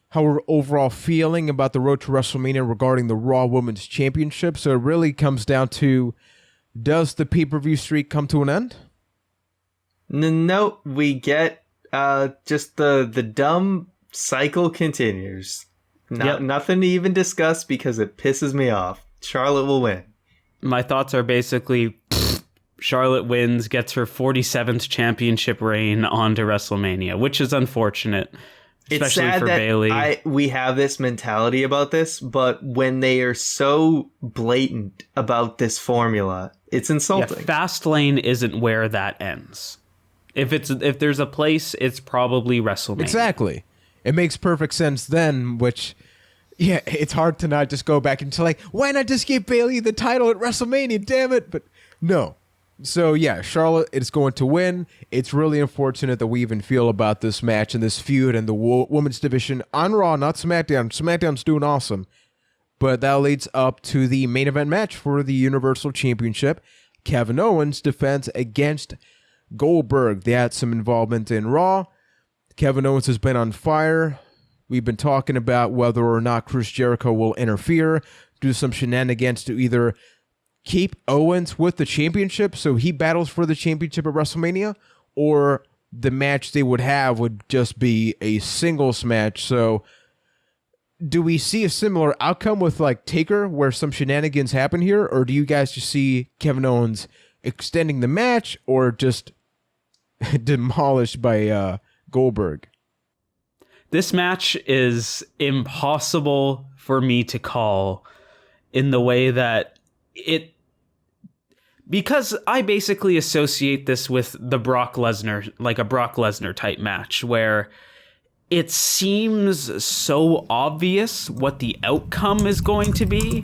how we're overall feeling about the road to WrestleMania regarding the Raw Women's Championship. So it really comes down to, does the pay-per-view streak come to an end? No, we get just the dumb cycle continues. Nothing to even discuss because it pisses me off. Charlotte will win. My thoughts are basically Charlotte wins, gets her 47th championship reign onto WrestleMania, which is unfortunate, especially it's sad for that Bayley. We have this mentality about this, but when they are so blatant about this formula, it's insulting. Fastlane isn't where that ends. If there's a place, it's probably WrestleMania. Exactly. It makes perfect sense then, which, yeah, it's hard to not just go back and say, like, why not just give Bayley the title at WrestleMania, damn it? But no. So, yeah, Charlotte is going to win. It's really unfortunate that we even feel about this match and this feud and the women's division on Raw, not SmackDown. SmackDown's doing awesome. But that leads up to the main event match for the Universal Championship. Kevin Owens defends against Goldberg. They had some involvement in Raw. Kevin Owens has been on fire. We've been talking about whether or not Chris Jericho will interfere, do some shenanigans to either keep Owens with the championship so he battles for the championship at WrestleMania, or the match they would have would just be a singles match. So do we see a similar outcome with like Taker where some shenanigans happen here, or do you guys just see Kevin Owens extending the match or just demolished by Goldberg? This match is impossible for me to call in the way that because I basically associate this with the Brock Lesnar, like a Brock Lesnar type match where it seems so obvious what the outcome is going to be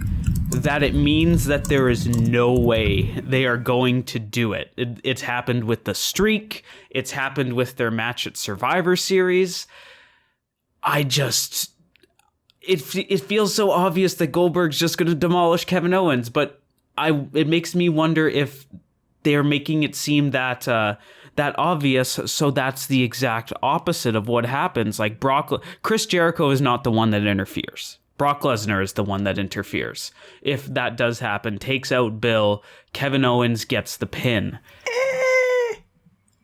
that it means that there is no way they are going to do it. It's happened with the streak. It's happened with their match at Survivor Series. It feels so obvious that Goldberg's just going to demolish Kevin Owens, but it makes me wonder if they're making it seem that that obvious, so that's the exact opposite of what happens. Like Chris Jericho is not the one that interferes. Brock Lesnar is the one that interferes. If that does happen, takes out Bill, Kevin Owens gets the pin.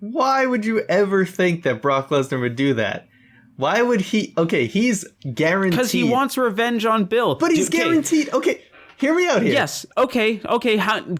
Why would you ever think that Brock Lesnar would do that? Why would he? Okay, he's guaranteed. Because he wants revenge on Bill. But he's guaranteed. Okay, hear me out here. Yes, okay.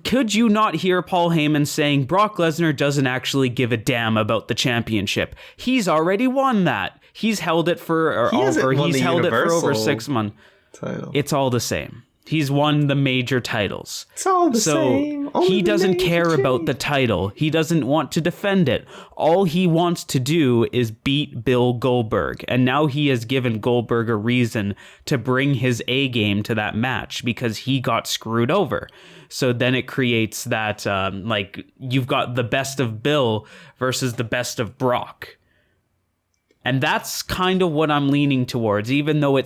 Could you not hear Paul Heyman saying Brock Lesnar doesn't actually give a damn about the championship? He's already won that. He's held it for, he's held it for over 6 months. Title. It's all the same. He's won the major titles. It's all the same. So he doesn't care about the title. He doesn't want to defend it. All he wants to do is beat Bill Goldberg. And now he has given Goldberg a reason to bring his A game to that match because he got screwed over. So then it creates that, you've got the best of Bill versus the best of Brock. And that's kind of what I'm leaning towards, even though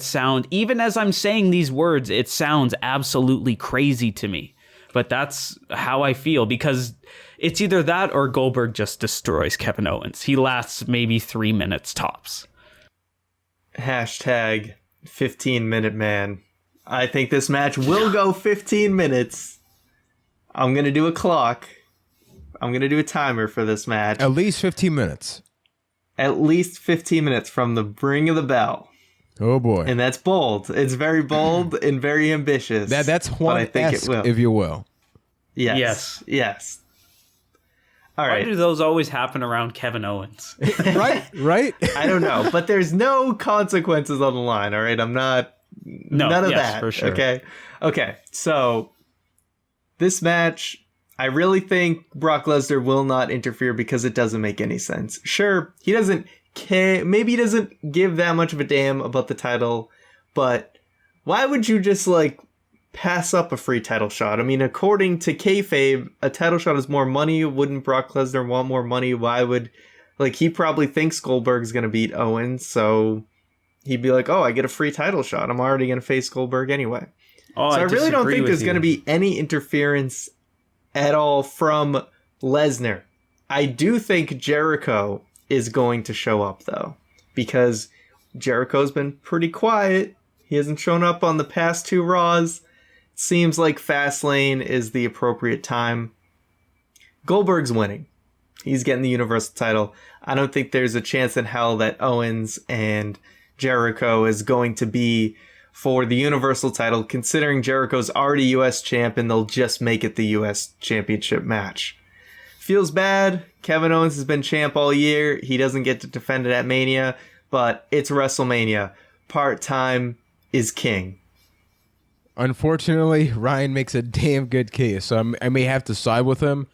even as I'm saying these words, it sounds absolutely crazy to me. But that's how I feel, because it's either that or Goldberg just destroys Kevin Owens. He lasts maybe 3 minutes tops. Hashtag 15-minute man. I think this match will go 15 minutes. I'm going to do a clock. I'm going to do a timer for this match. At least 15 minutes. At least 15 minutes from the ring of the bell. Oh boy. And that's bold. It's very bold and very ambitious. That's Juan-esque, if you will. Yes. All right. Why do those always happen around Kevin Owens? Right? I don't know, but there's no consequences on the line, all right? I'm not... none of that. For sure. Okay. So, this match... I really think Brock Lesnar will not interfere because it doesn't make any sense. Sure, he doesn't care. Maybe he doesn't give that much of a damn about the title, but why would you just, pass up a free title shot? I mean, according to kayfabe, a title shot is more money. Wouldn't Brock Lesnar want more money? Why would, he probably thinks Goldberg's going to beat Owens, so he'd be like, oh, I get a free title shot. I'm already going to face Goldberg anyway. Oh, so I really don't think there's going to be any interference at all from Lesnar. I do think Jericho is going to show up, though, because Jericho's been pretty quiet. He hasn't shown up on the past 2 Raws. It seems like Fastlane is the appropriate time Goldberg's winning. He's getting the Universal title. I don't think there's a chance in hell that Owens and Jericho is going to be for the Universal title, considering Jericho's already US champ and they'll just make it the US championship match. Feels bad. Kevin Owens has been champ all year. He doesn't get to defend it at Mania, but it's WrestleMania. Part-time is king. Unfortunately, Ryan makes a damn good case, so I may have to side with him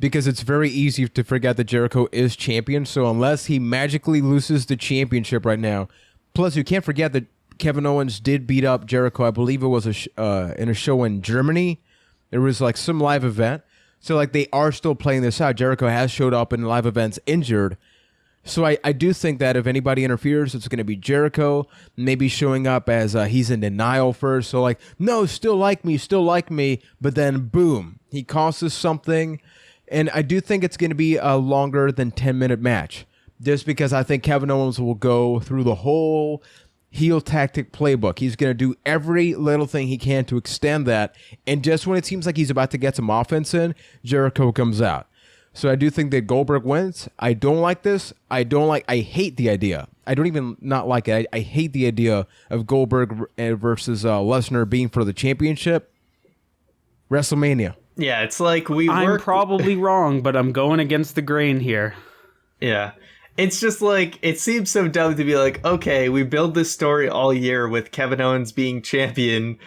because it's very easy to forget that Jericho is champion. So unless he magically loses the championship right now, plus you can't forget that Kevin Owens did beat up Jericho. I believe it was in a show in Germany. There was like some live event. So like they are still playing this out. Jericho has showed up in live events injured. So I do think that if anybody interferes, it's going to be Jericho, maybe showing up as he's in denial first. So like, no, still like me. But then boom, he causes something. And I do think it's going to be a longer than 10-minute match. Just because I think Kevin Owens will go through the whole heel tactic playbook. He's going to do every little thing he can to extend that. And just when it seems like he's about to get some offense in, Jericho comes out. So I do think that Goldberg wins. I don't like this. I hate the idea. I don't even not like it. I hate the idea of Goldberg versus Lesnar being for the championship. WrestleMania. Yeah, it's like I'm probably wrong, but I'm going against the grain here. Yeah. It's just like, it seems so dumb to be like, okay, we build this story all year with Kevin Owens being champion,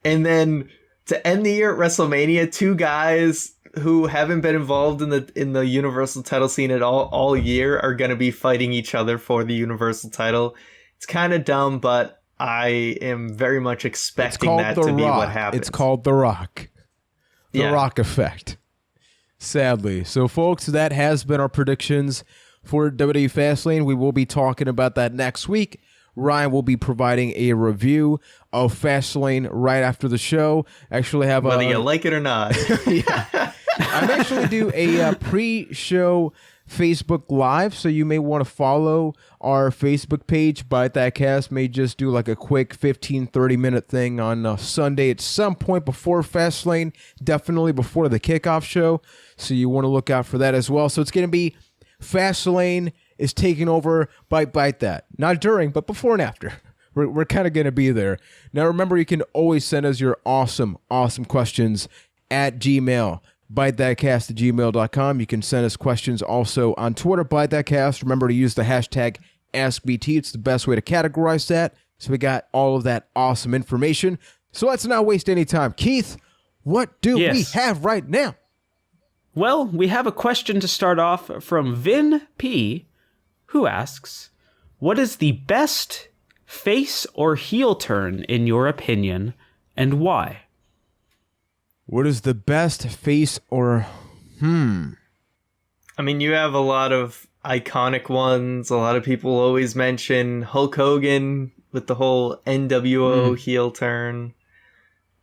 and then to end the year at WrestleMania, two guys who haven't been involved in the Universal title scene at all year are going to be fighting each other for the Universal title. It's kind of dumb, but I am very much expecting that to be what happens. It's called The Rock. The Rock effect. Sadly. So folks, that has been our predictions for WWE Fastlane. We will be talking about that next week. Ryan will be providing a review of Fastlane right after the show. Actually have whether you like it or not. Yeah. I'm actually do a pre-show Facebook Live, so you may want to follow our Facebook page. Byte That Cast may just do like a quick 15-30 minute thing on Sunday at some point before Fastlane, definitely before the kickoff show. So you want to look out for that as well. So it's going to be Fastlane is taking over Byte That. Not during, but before and after. We're kind of going to be there. Now remember, you can always send us your awesome questions at Gmail. ByteThatCast@gmail.com. You can send us questions also on Twitter, ByteThatCast. Remember to use the hashtag AskBT. It's the best way to categorize that. So we got all of that awesome information. So let's not waste any time. Keith, what do we have right now? Well, we have a question to start off from Vin P, who asks, what is the best face or heel turn in your opinion, and why? What is the best face or... I mean, you have a lot of iconic ones. A lot of people always mention Hulk Hogan with the whole NWO heel turn.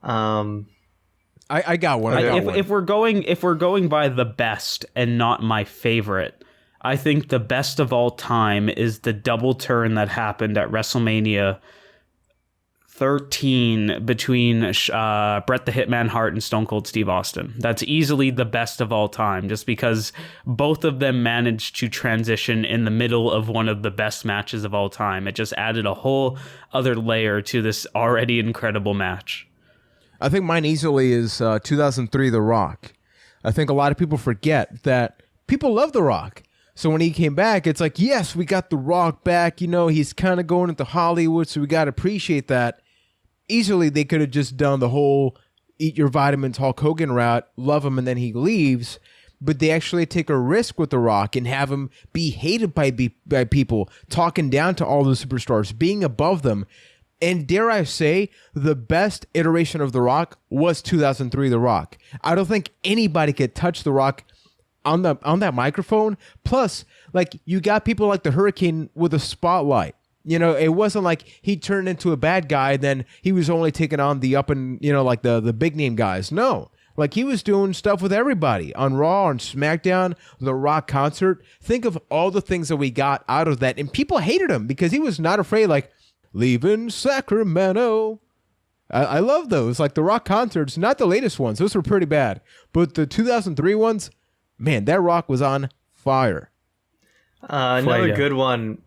I got one. If we're going by the best and not my favorite, I think the best of all time is the double turn that happened at WrestleMania 13 between Bret the Hitman Hart and Stone Cold Steve Austin. That's easily the best of all time, just because both of them managed to transition in the middle of one of the best matches of all time. It just added a whole other layer to this already incredible match. I think mine easily is 2003 The Rock. I think a lot of people forget that people love The Rock. So when he came back, it's like, yes, we got The Rock back. You know, he's kind of going into Hollywood, so we got to appreciate that. Easily, they could have just done the whole eat your vitamins Hulk Hogan route, love him, and then he leaves. But they actually take a risk with The Rock and have him be hated by people, talking down to all the superstars, being above them. And dare I say, the best iteration of The Rock was 2003 The Rock. I don't think anybody could touch The Rock on that microphone. Plus, like, you got people like the Hurricane with a spotlight. You know, it wasn't like he turned into a bad guy, then he was only taking on the up and, you know, like the big name guys. No, like he was doing stuff with everybody on Raw, on SmackDown, the Rock concert. Think of all the things that we got out of that. And people hated him because he was not afraid, like, leaving Sacramento. I love those, like the Rock concerts, not the latest ones. Those were pretty bad. But the 2003 ones, man, that Rock was on fire. Another good one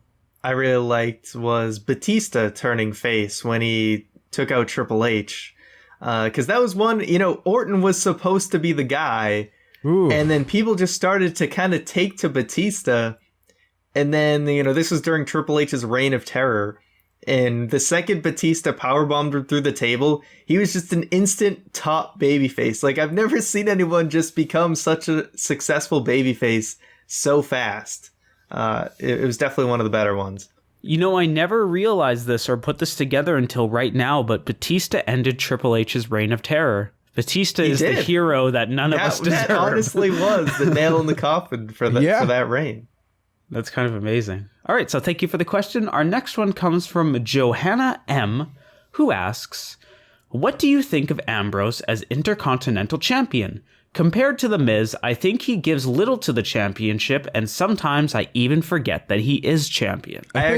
I really liked was Batista turning face when he took out Triple H. Because that was one, Orton was supposed to be the guy. Ooh. And then people just started to kind of take to Batista. And then, this was during Triple H's reign of terror. And the second Batista powerbombed him through the table, he was just an instant top babyface. Like, I've never seen anyone just become such a successful babyface so fast. It was definitely one of the better ones. I never realized this or put this together until right now, but Batista ended Triple H's reign of terror. Batista is the hero that none of us deserve. That honestly was the nail in the coffin for that reign. That's kind of amazing. All right, so thank you for the question. Our next one comes from Johanna M., who asks, what do you think of Ambrose as Intercontinental Champion? Compared to The Miz, I think he gives little to the championship, and sometimes I even forget that he is champion. That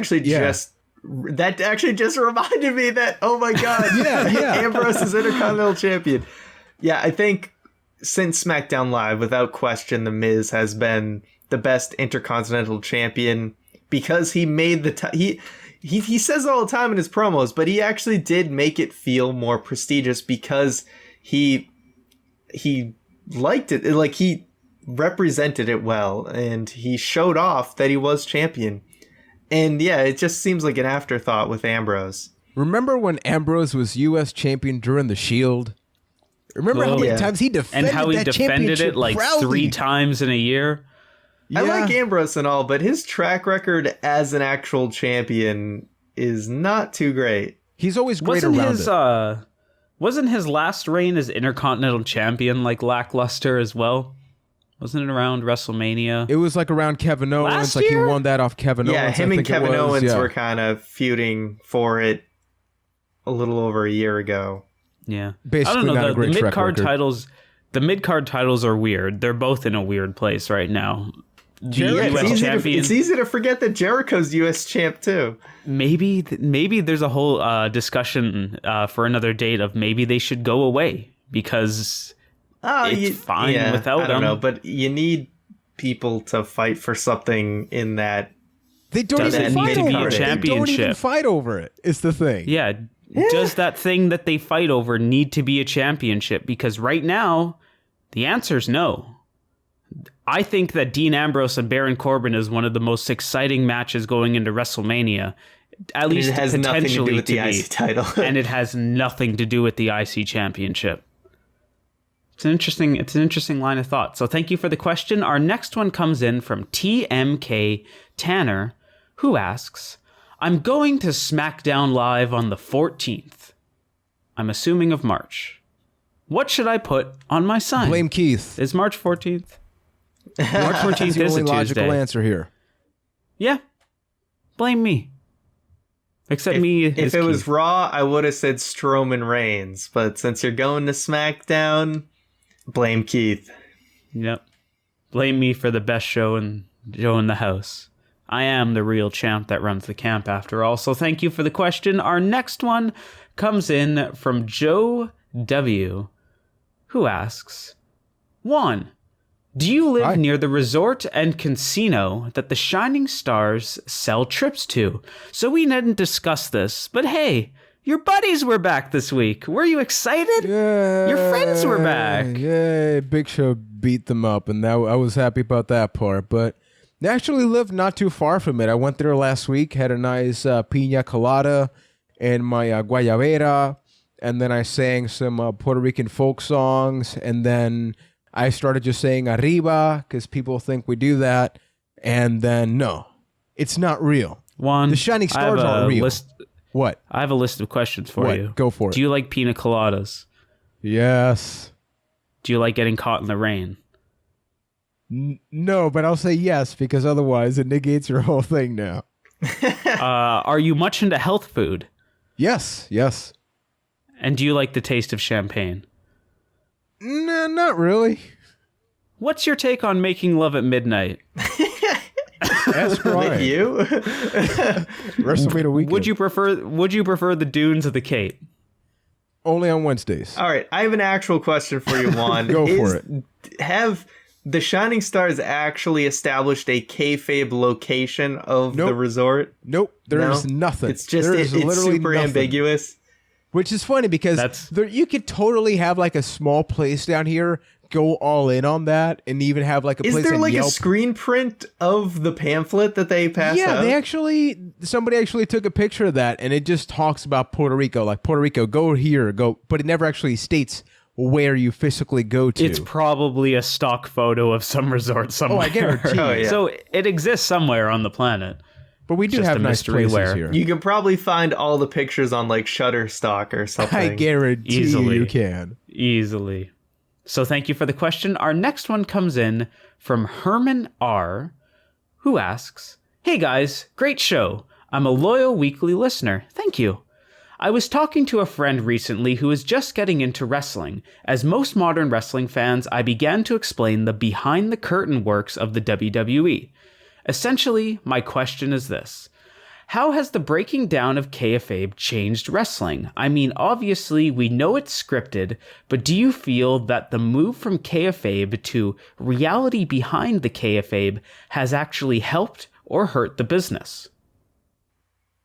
actually just reminded me that, oh my God, Ambrose is Intercontinental Champion. Yeah, I think since SmackDown Live, without question, The Miz has been the best Intercontinental Champion because he made he says it all the time in his promos, but he actually did make it feel more prestigious because he liked it. Like, he represented it well and he showed off that he was champion. And yeah, it just seems like an afterthought with Ambrose. Remember when Ambrose was U.S. champion during the Shield? Remember how many times he defended and how he that defended it like proudly. 3 times in a year? Yeah. I like Ambrose and all, but his track record as an actual champion is not too great. He's always great around it. Wasn't his last reign as Intercontinental Champion like lackluster as well? Wasn't it around WrestleMania? It was like around Kevin Owens. Like he won that off Kevin Owens. Yeah, him and Kevin Owens were kind of feuding for it a little over a year ago. Yeah. Basically, I don't know, not a great the track mid-card record. titles. The mid-card titles are weird. They're both in a weird place right now. It's easy to forget that Jericho's U.S. champ too. Maybe there's a whole discussion for another date of maybe they should go away because it's fine without them. I don't know, but you need people to fight for something in that. They don't even fight over it. Championship. They don't even fight over it. It's the thing. Yeah. Does that thing that they fight over need to be a championship? Because right now, the answer is no. I think that Dean Ambrose and Baron Corbin is one of the most exciting matches going into WrestleMania. At least it has potentially nothing to do with the IC title. And it has nothing to do with the IC championship. It's an interesting line of thought. So thank you for the question. Our next one comes in from TMK Tanner, who asks, I'm going to SmackDown Live on the 14th. I'm assuming of March. What should I put on my sign? Blame Keith. Is March 14th? March 14th That's the is only a Tuesday. logical answer here. Yeah. Blame me. Except if it was Raw, I would have said Strowman Reigns. But since you're going to SmackDown, blame Keith. Yep. Blame me for the best show in the house. I am the real champ that runs the camp after all. So thank you for the question. Our next one comes in from Joe W., who asks, 1. Do you live near the resort and casino that the Shining Stars sell trips to? So we didn't discuss this, but hey, your buddies were back this week. Were you excited? Yeah, your friends were back. Yeah, Big Show beat them up, and I was happy about that part. But they actually live not too far from it. I went there last week, had a nice piña colada and my guayabera, and then I sang some Puerto Rican folk songs, and then I started just saying arriba because people think we do that, and then no, it's not real. The Shining Stars aren't real. What? I have a list of questions for you. Go for it. Do you like pina coladas? Yes. Do you like getting caught in the rain? No, but I'll say yes because otherwise it negates your whole thing now. Are you much into health food? Yes. And do you like the taste of champagne? No, not really. What's your take on making love at midnight? Ask Ryan. You? WrestleMania weekend. Would you prefer the dunes of the Cape? Only on Wednesdays. All right, I have an actual question for you, Juan. Go for it. Have the Shining Stars actually established a kayfabe location of the resort? Nope. There's nothing. It's just it's super ambiguous. Which is funny because you could totally have like a small place down here, go all in on that, and even have like a place. Is there like Yelp. A screen print of the pamphlet that they passed out? Yeah, somebody actually took a picture of that, and it just talks about Puerto Rico, like Puerto Rico, go here, go, but it never actually states where you physically go to. It's probably a stock photo of some resort somewhere. Oh, I guarantee. So it exists somewhere on the planet. But we do have nice places here. You can probably find all the pictures on like Shutterstock or something. I guarantee you can. Easily. So thank you for the question. Our next one comes in from Herman R., who asks, "Hey guys, great show. I'm a loyal weekly listener. Thank you. I was talking to a friend recently who is just getting into wrestling. As most modern wrestling fans, I began to explain the behind-the-curtain works of the WWE. Essentially, my question is this. How has the breaking down of kayfabe changed wrestling? I mean, obviously, we know it's scripted, but do you feel that the move from kayfabe to reality behind the kayfabe has actually helped or hurt the business?"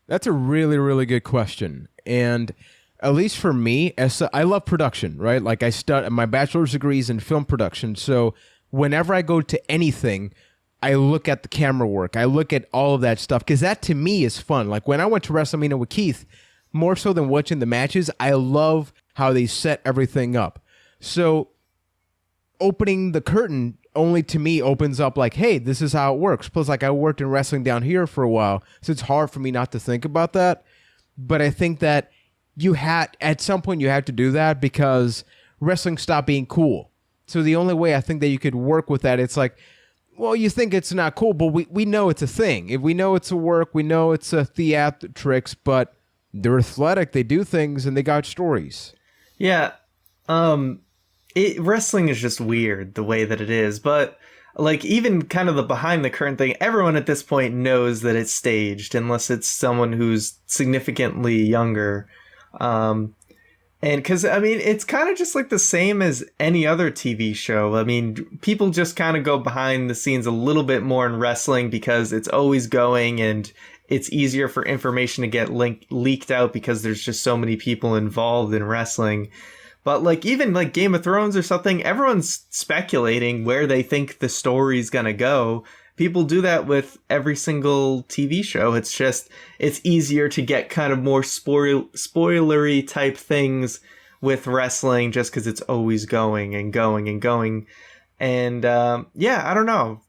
That's a really, really good question. And at least for me, I love production, right? Like my bachelor's degree is in film production. So whenever I go to anything, I look at the camera work. I look at all of that stuff because that to me is fun. Like when I went to WrestleMania with Keith, more so than watching the matches, I love how they set everything up. So opening the curtain only to me opens up like, hey, this is how it works. Plus, like I worked in wrestling down here for a while, so it's hard for me not to think about that. But I think that at some point you had to do that because wrestling stopped being cool. So the only way I think that you could work with that, it's like, well, you think it's not cool, but we know it's a thing. If we know it's a work, we know it's a theatrics, but they're athletic, they do things, and they got stories. Yeah. Wrestling is just weird the way that it is, but like even kind of the behind the curtain thing, everyone at this point knows that it's staged unless it's someone who's significantly younger. And because, I mean, it's kind of just like the same as any other TV show. I mean, people just kind of go behind the scenes a little bit more in wrestling because it's always going and it's easier for information to get leaked out because there's just so many people involved in wrestling. But like even like Game of Thrones or something, everyone's speculating where they think the story's going to go. People do that with every single TV show. It's just, it's easier to get kind of more spoilery type things with wrestling just because it's always going and going and going. And yeah, I don't know.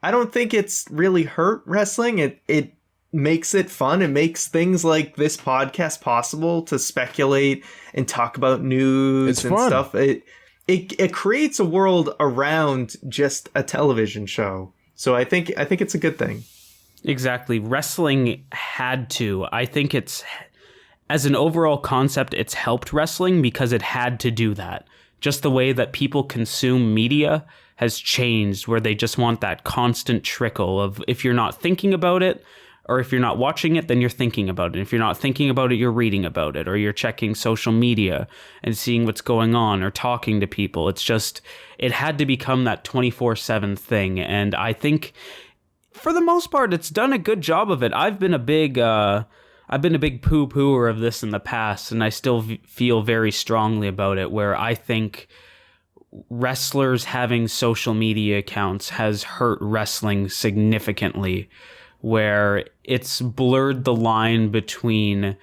I don't think it's really hurt wrestling. It makes it fun. It makes things like this podcast possible to speculate and talk about news and stuff. It creates a world around just a television show. So I think it's a good thing. Exactly. Wrestling had to. I think it's, as an overall concept, it's helped wrestling because it had to do that. Just the way that people consume media has changed, where they just want that constant trickle of, if you're not thinking about it, or if you're not watching it, then you're thinking about it. If you're not thinking about it, you're reading about it, or you're checking social media and seeing what's going on or talking to people. It's just, it had to become that 24/7 thing. And I think for the most part, it's done a good job of it. I've been a big poo-pooer of this in the past, and I still feel very strongly about it, where I think wrestlers having social media accounts has hurt wrestling significantly, where it's blurred the line between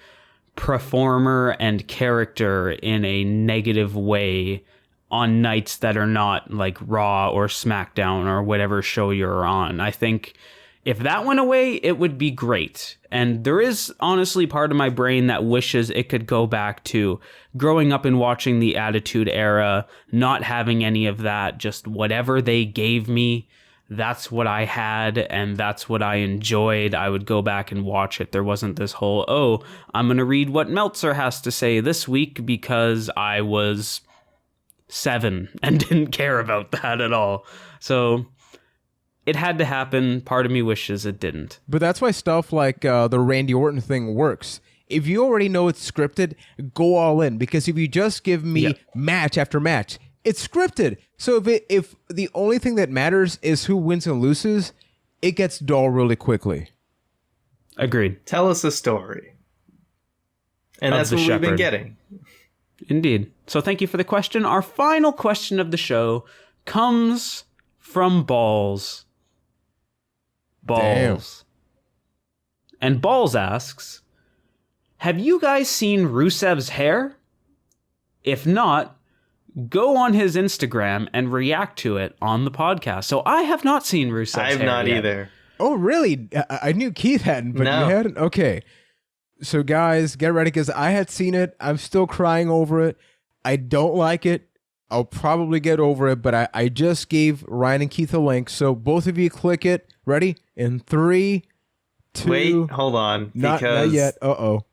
performer and character in a negative way on nights that are not like Raw or Smackdown or whatever show you're on. I think if that went away, it would be great. And there is honestly part of my brain that wishes it could go back to growing up and watching the Attitude Era, not having any of that, just whatever they gave me, that's what I had, and that's what I enjoyed. I would go back and watch it. There wasn't this whole, oh, I'm going to read what Meltzer has to say this week because I was 7 and didn't care about that at all. So it had to happen. Part of me wishes it didn't. But that's why stuff like the Randy Orton thing works. If you already know it's scripted, go all in. Because if you just give me match after match, It's scripted. So if the only thing that matters is who wins and loses, it gets dull really quickly. Agreed. Tell us a story. And that's what we've been getting. Indeed. So thank you for the question. Our final question of the show comes from Balls. Balls. Damn. And Balls asks, have you guys seen Rusev's hair? If not, go on his Instagram and react to it on the podcast. So I have not seen Rusev's hair. I have not yet. either. Oh, really? I knew Keith hadn't, but No. you hadn't? Okay. So, guys, get ready, because I had seen it. I'm still crying over it. I don't like it. I'll probably get over it, but I just gave Ryan and Keith a link. So, both of you click it. Ready? In 3, 2... Wait, hold on. Not yet. Uh-oh.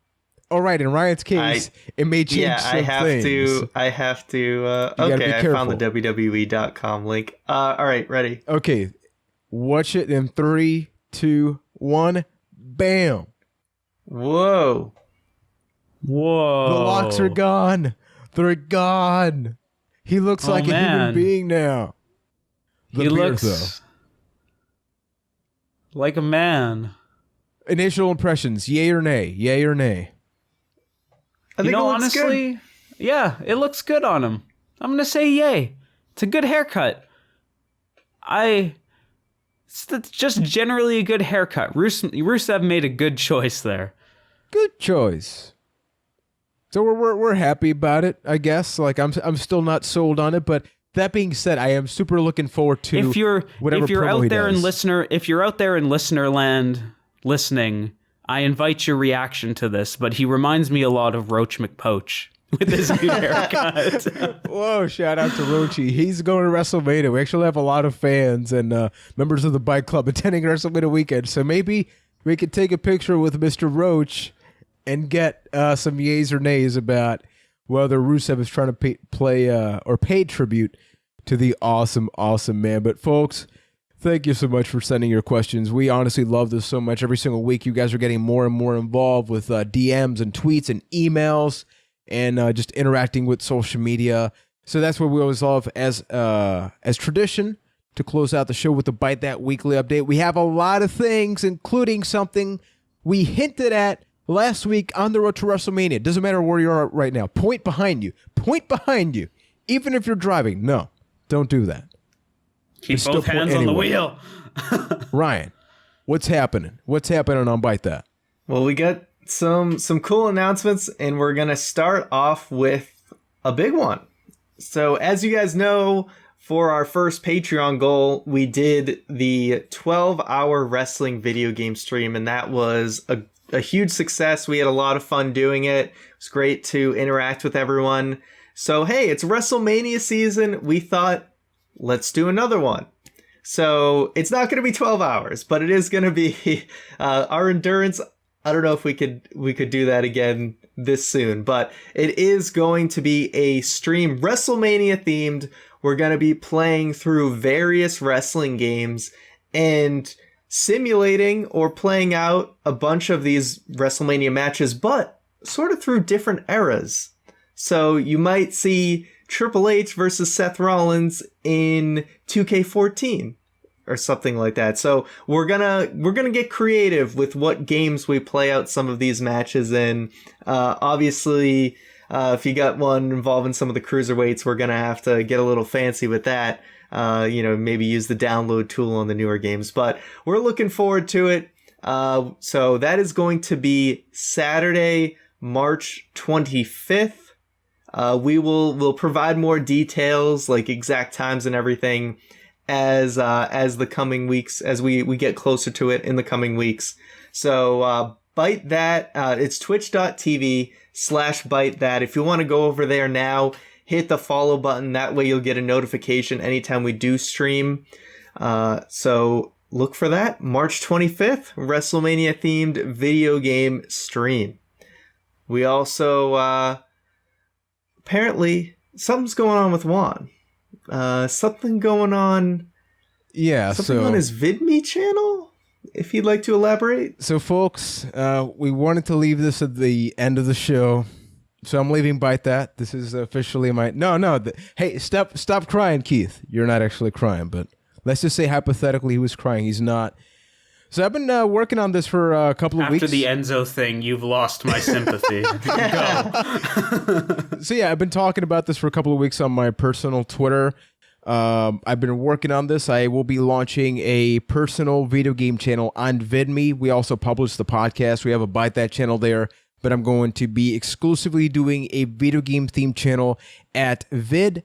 All right, in Ryan's case, it may change some things. I have to. gotta be Okay, I found the WWE.com link. All right, ready. Okay, watch it in 3, 2, 1. Bam. Whoa. Whoa. The locks are gone. They're gone. He looks like a human being now. He looks like a man. Initial impressions, yay or nay? Yay or nay? I think it looks honestly, good. Yeah, it looks good on him. I'm going to say yay. It's a good haircut. It's just generally a good haircut. Rusev made a good choice there. Good choice. So we're happy about it, I guess. Like I'm still not sold on it, but that being said, I am super looking forward to if you're promo out there he does. if you're out there in listener land listening, I invite your reaction to this, but he reminds me a lot of Roach McPoach with his new haircut. Whoa, shout out to Roachy. He's going to WrestleMania. We actually have a lot of fans and members of the Byte Club attending WrestleMania weekend, so maybe we could take a picture with Mr. Roach and get some yays or nays about whether Rusev is trying to pay tribute to the awesome man. But folks, thank you so much for sending your questions. We honestly love this so much. Every single week, you guys are getting more and more involved with DMs and tweets and emails and just interacting with social media. So that's what we always love as tradition to close out the show with the Byte That Weekly Update. We have a lot of things, including something we hinted at last week on the road to WrestleMania. It doesn't matter where you are right now. Point behind you. Even if you're driving. No, don't do that. Keep both hands on the wheel. Ryan, what's happening? What's happening on Byte That? Well, we got some cool announcements, and we're going to start off with a big one. So as you guys know, for our first Patreon goal, we did the 12-hour wrestling video game stream, and that was a huge success. We had a lot of fun doing it. It was great to interact with everyone. So, hey, it's WrestleMania season. We thought, let's do another one. So it's not going to be 12 hours, but it is going to be our endurance. I don't know if we could do that again this soon, but it is going to be a stream WrestleMania themed. We're going to be playing through various wrestling games and simulating or playing out a bunch of these WrestleMania matches, but sort of through different eras. So you might see Triple H versus Seth Rollins in 2K14 or something like that. So we're gonna get creative with what games we play out some of these matches in. Obviously, if you got one involving some of the cruiserweights, we're gonna have to get a little fancy with that. Maybe use the download tool on the newer games, but we're looking forward to it. So that is going to be Saturday, March 25th. We'll provide more details, like exact times and everything, as the coming weeks, as we get closer to it in the coming weeks. So Byte That, it's twitch.tv/Byte That. If you want to go over there now, hit the follow button. That way you'll get a notification anytime we do stream. So look for that. March 25th, WrestleMania themed video game stream. We also, apparently something's going on with Juan. Something going on. Yeah. Something on his VidMe channel, if you'd like to elaborate. So folks, we wanted to leave this at the end of the show, So I'm leaving Byte That. This is officially my... No. Hey, stop crying, Keith. You're not actually crying, but let's just say hypothetically he was crying. He's not. So I've been working on this for a couple of weeks. After the Enzo thing, you've lost my sympathy. Go. So yeah, I've been talking about this for a couple of weeks on my personal Twitter. I've been working on this. I will be launching a personal video game channel on VidMe. We also publish the podcast. We have a Byte That channel there, but I'm going to be exclusively doing a video game themed channel at vid.me.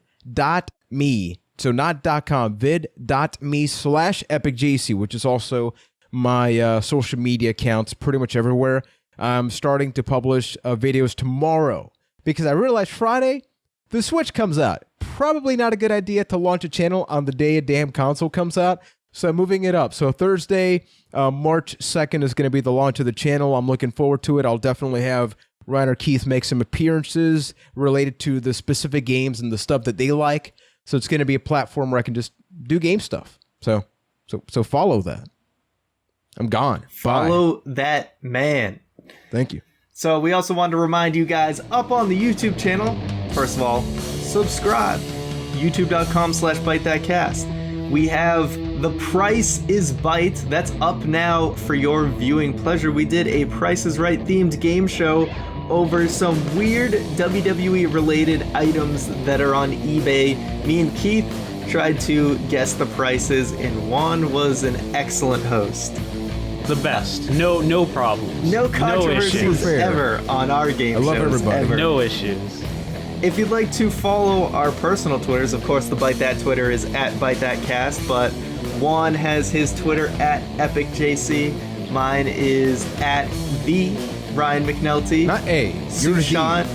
So not .com, vid.me/EpicJC, which is also my social media accounts pretty much everywhere. I'm starting to publish videos tomorrow because I realized Friday, the Switch comes out. Probably not a good idea to launch a channel on the day a damn console comes out. So I'm moving it up. So Thursday, March 2nd is going to be the launch of the channel. I'm looking forward to it. I'll definitely have Ryan or Keith make some appearances related to the specific games and the stuff that they like. So it's going to be a platform where I can just do game stuff. So follow that. I'm gone. Follow that man. Thank you. So we also wanted to remind you guys up on the YouTube channel, first of all, subscribe. YouTube.com/ByteThatCast. We have The Price is Byte. That's up now for your viewing pleasure. We did a Price is Right themed game show over some weird WWE related items that are on eBay. Me and Keith tried to guess the prices, and Juan was an excellent host. The best. No problems. No controversies ever on our game shows. I love everybody. Ever. No issues. If you'd like to follow our personal Twitters, of course, the Byte That Twitter is at ByteThatCast, but Juan has his Twitter at EpicJC. Mine is at the Ryan McNulty. Not A. Sean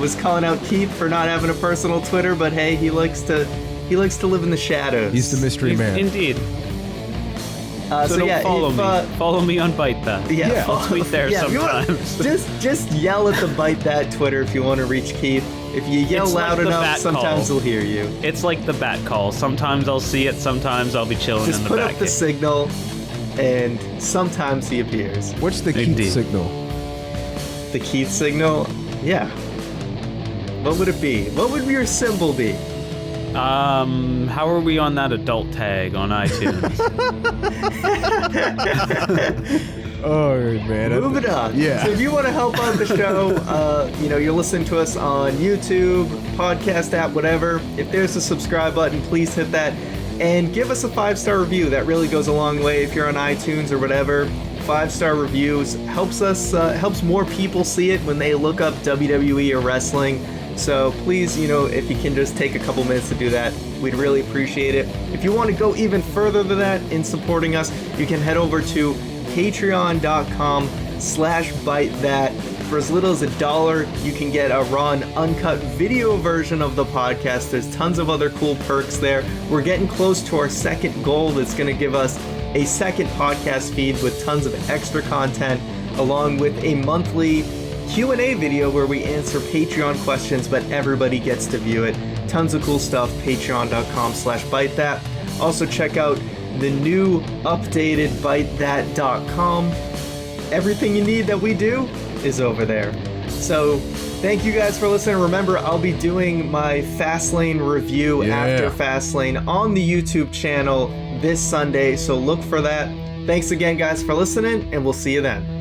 was calling out Keith for not having a personal Twitter, but hey, he likes to live in the shadows. He's the mystery man. Indeed. So don't follow me. Follow me on Byte That. Yeah, I'll tweet there sometimes. Just yell at the Byte That Twitter if you want to reach Keith. If you yell loud enough, sometimes he'll hear you. It's like the bat call. Sometimes I'll see it, sometimes I'll be chilling Just in the put back. up the signal, and sometimes he appears. What's the Keith signal? The Keith signal? Yeah. What would it be? What would your symbol be? How are we on that adult tag on iTunes? Oh, man. Moving on. Yeah. So if you want to help out the show, you're listening to us on YouTube, podcast app, whatever. If there's a subscribe button, please hit that. And give us a 5-star review. That really goes a long way if you're on iTunes or whatever. 5-star reviews helps more people see it when they look up WWE or wrestling. So please, if you can just take a couple minutes to do that, we'd really appreciate it. If you want to go even further than that in supporting us, you can head over to patreon.com/ByteThat. For as little as $1, you can get a raw and uncut video version of the podcast. There's tons of other cool perks there. We're getting close to our second goal that's going to give us a second podcast feed with tons of extra content, along with a monthly Q&A video where we answer Patreon questions, but everybody gets to view it. Tons of cool stuff, patreon.com/ByteThat. Also check out the new updated ByteThat.com. Everything you need that we do is over there. So thank you guys for listening. Remember, I'll be doing my Fastlane review after Fastlane on the YouTube channel this Sunday, so look for that. Thanks again, guys, for listening, and we'll see you then.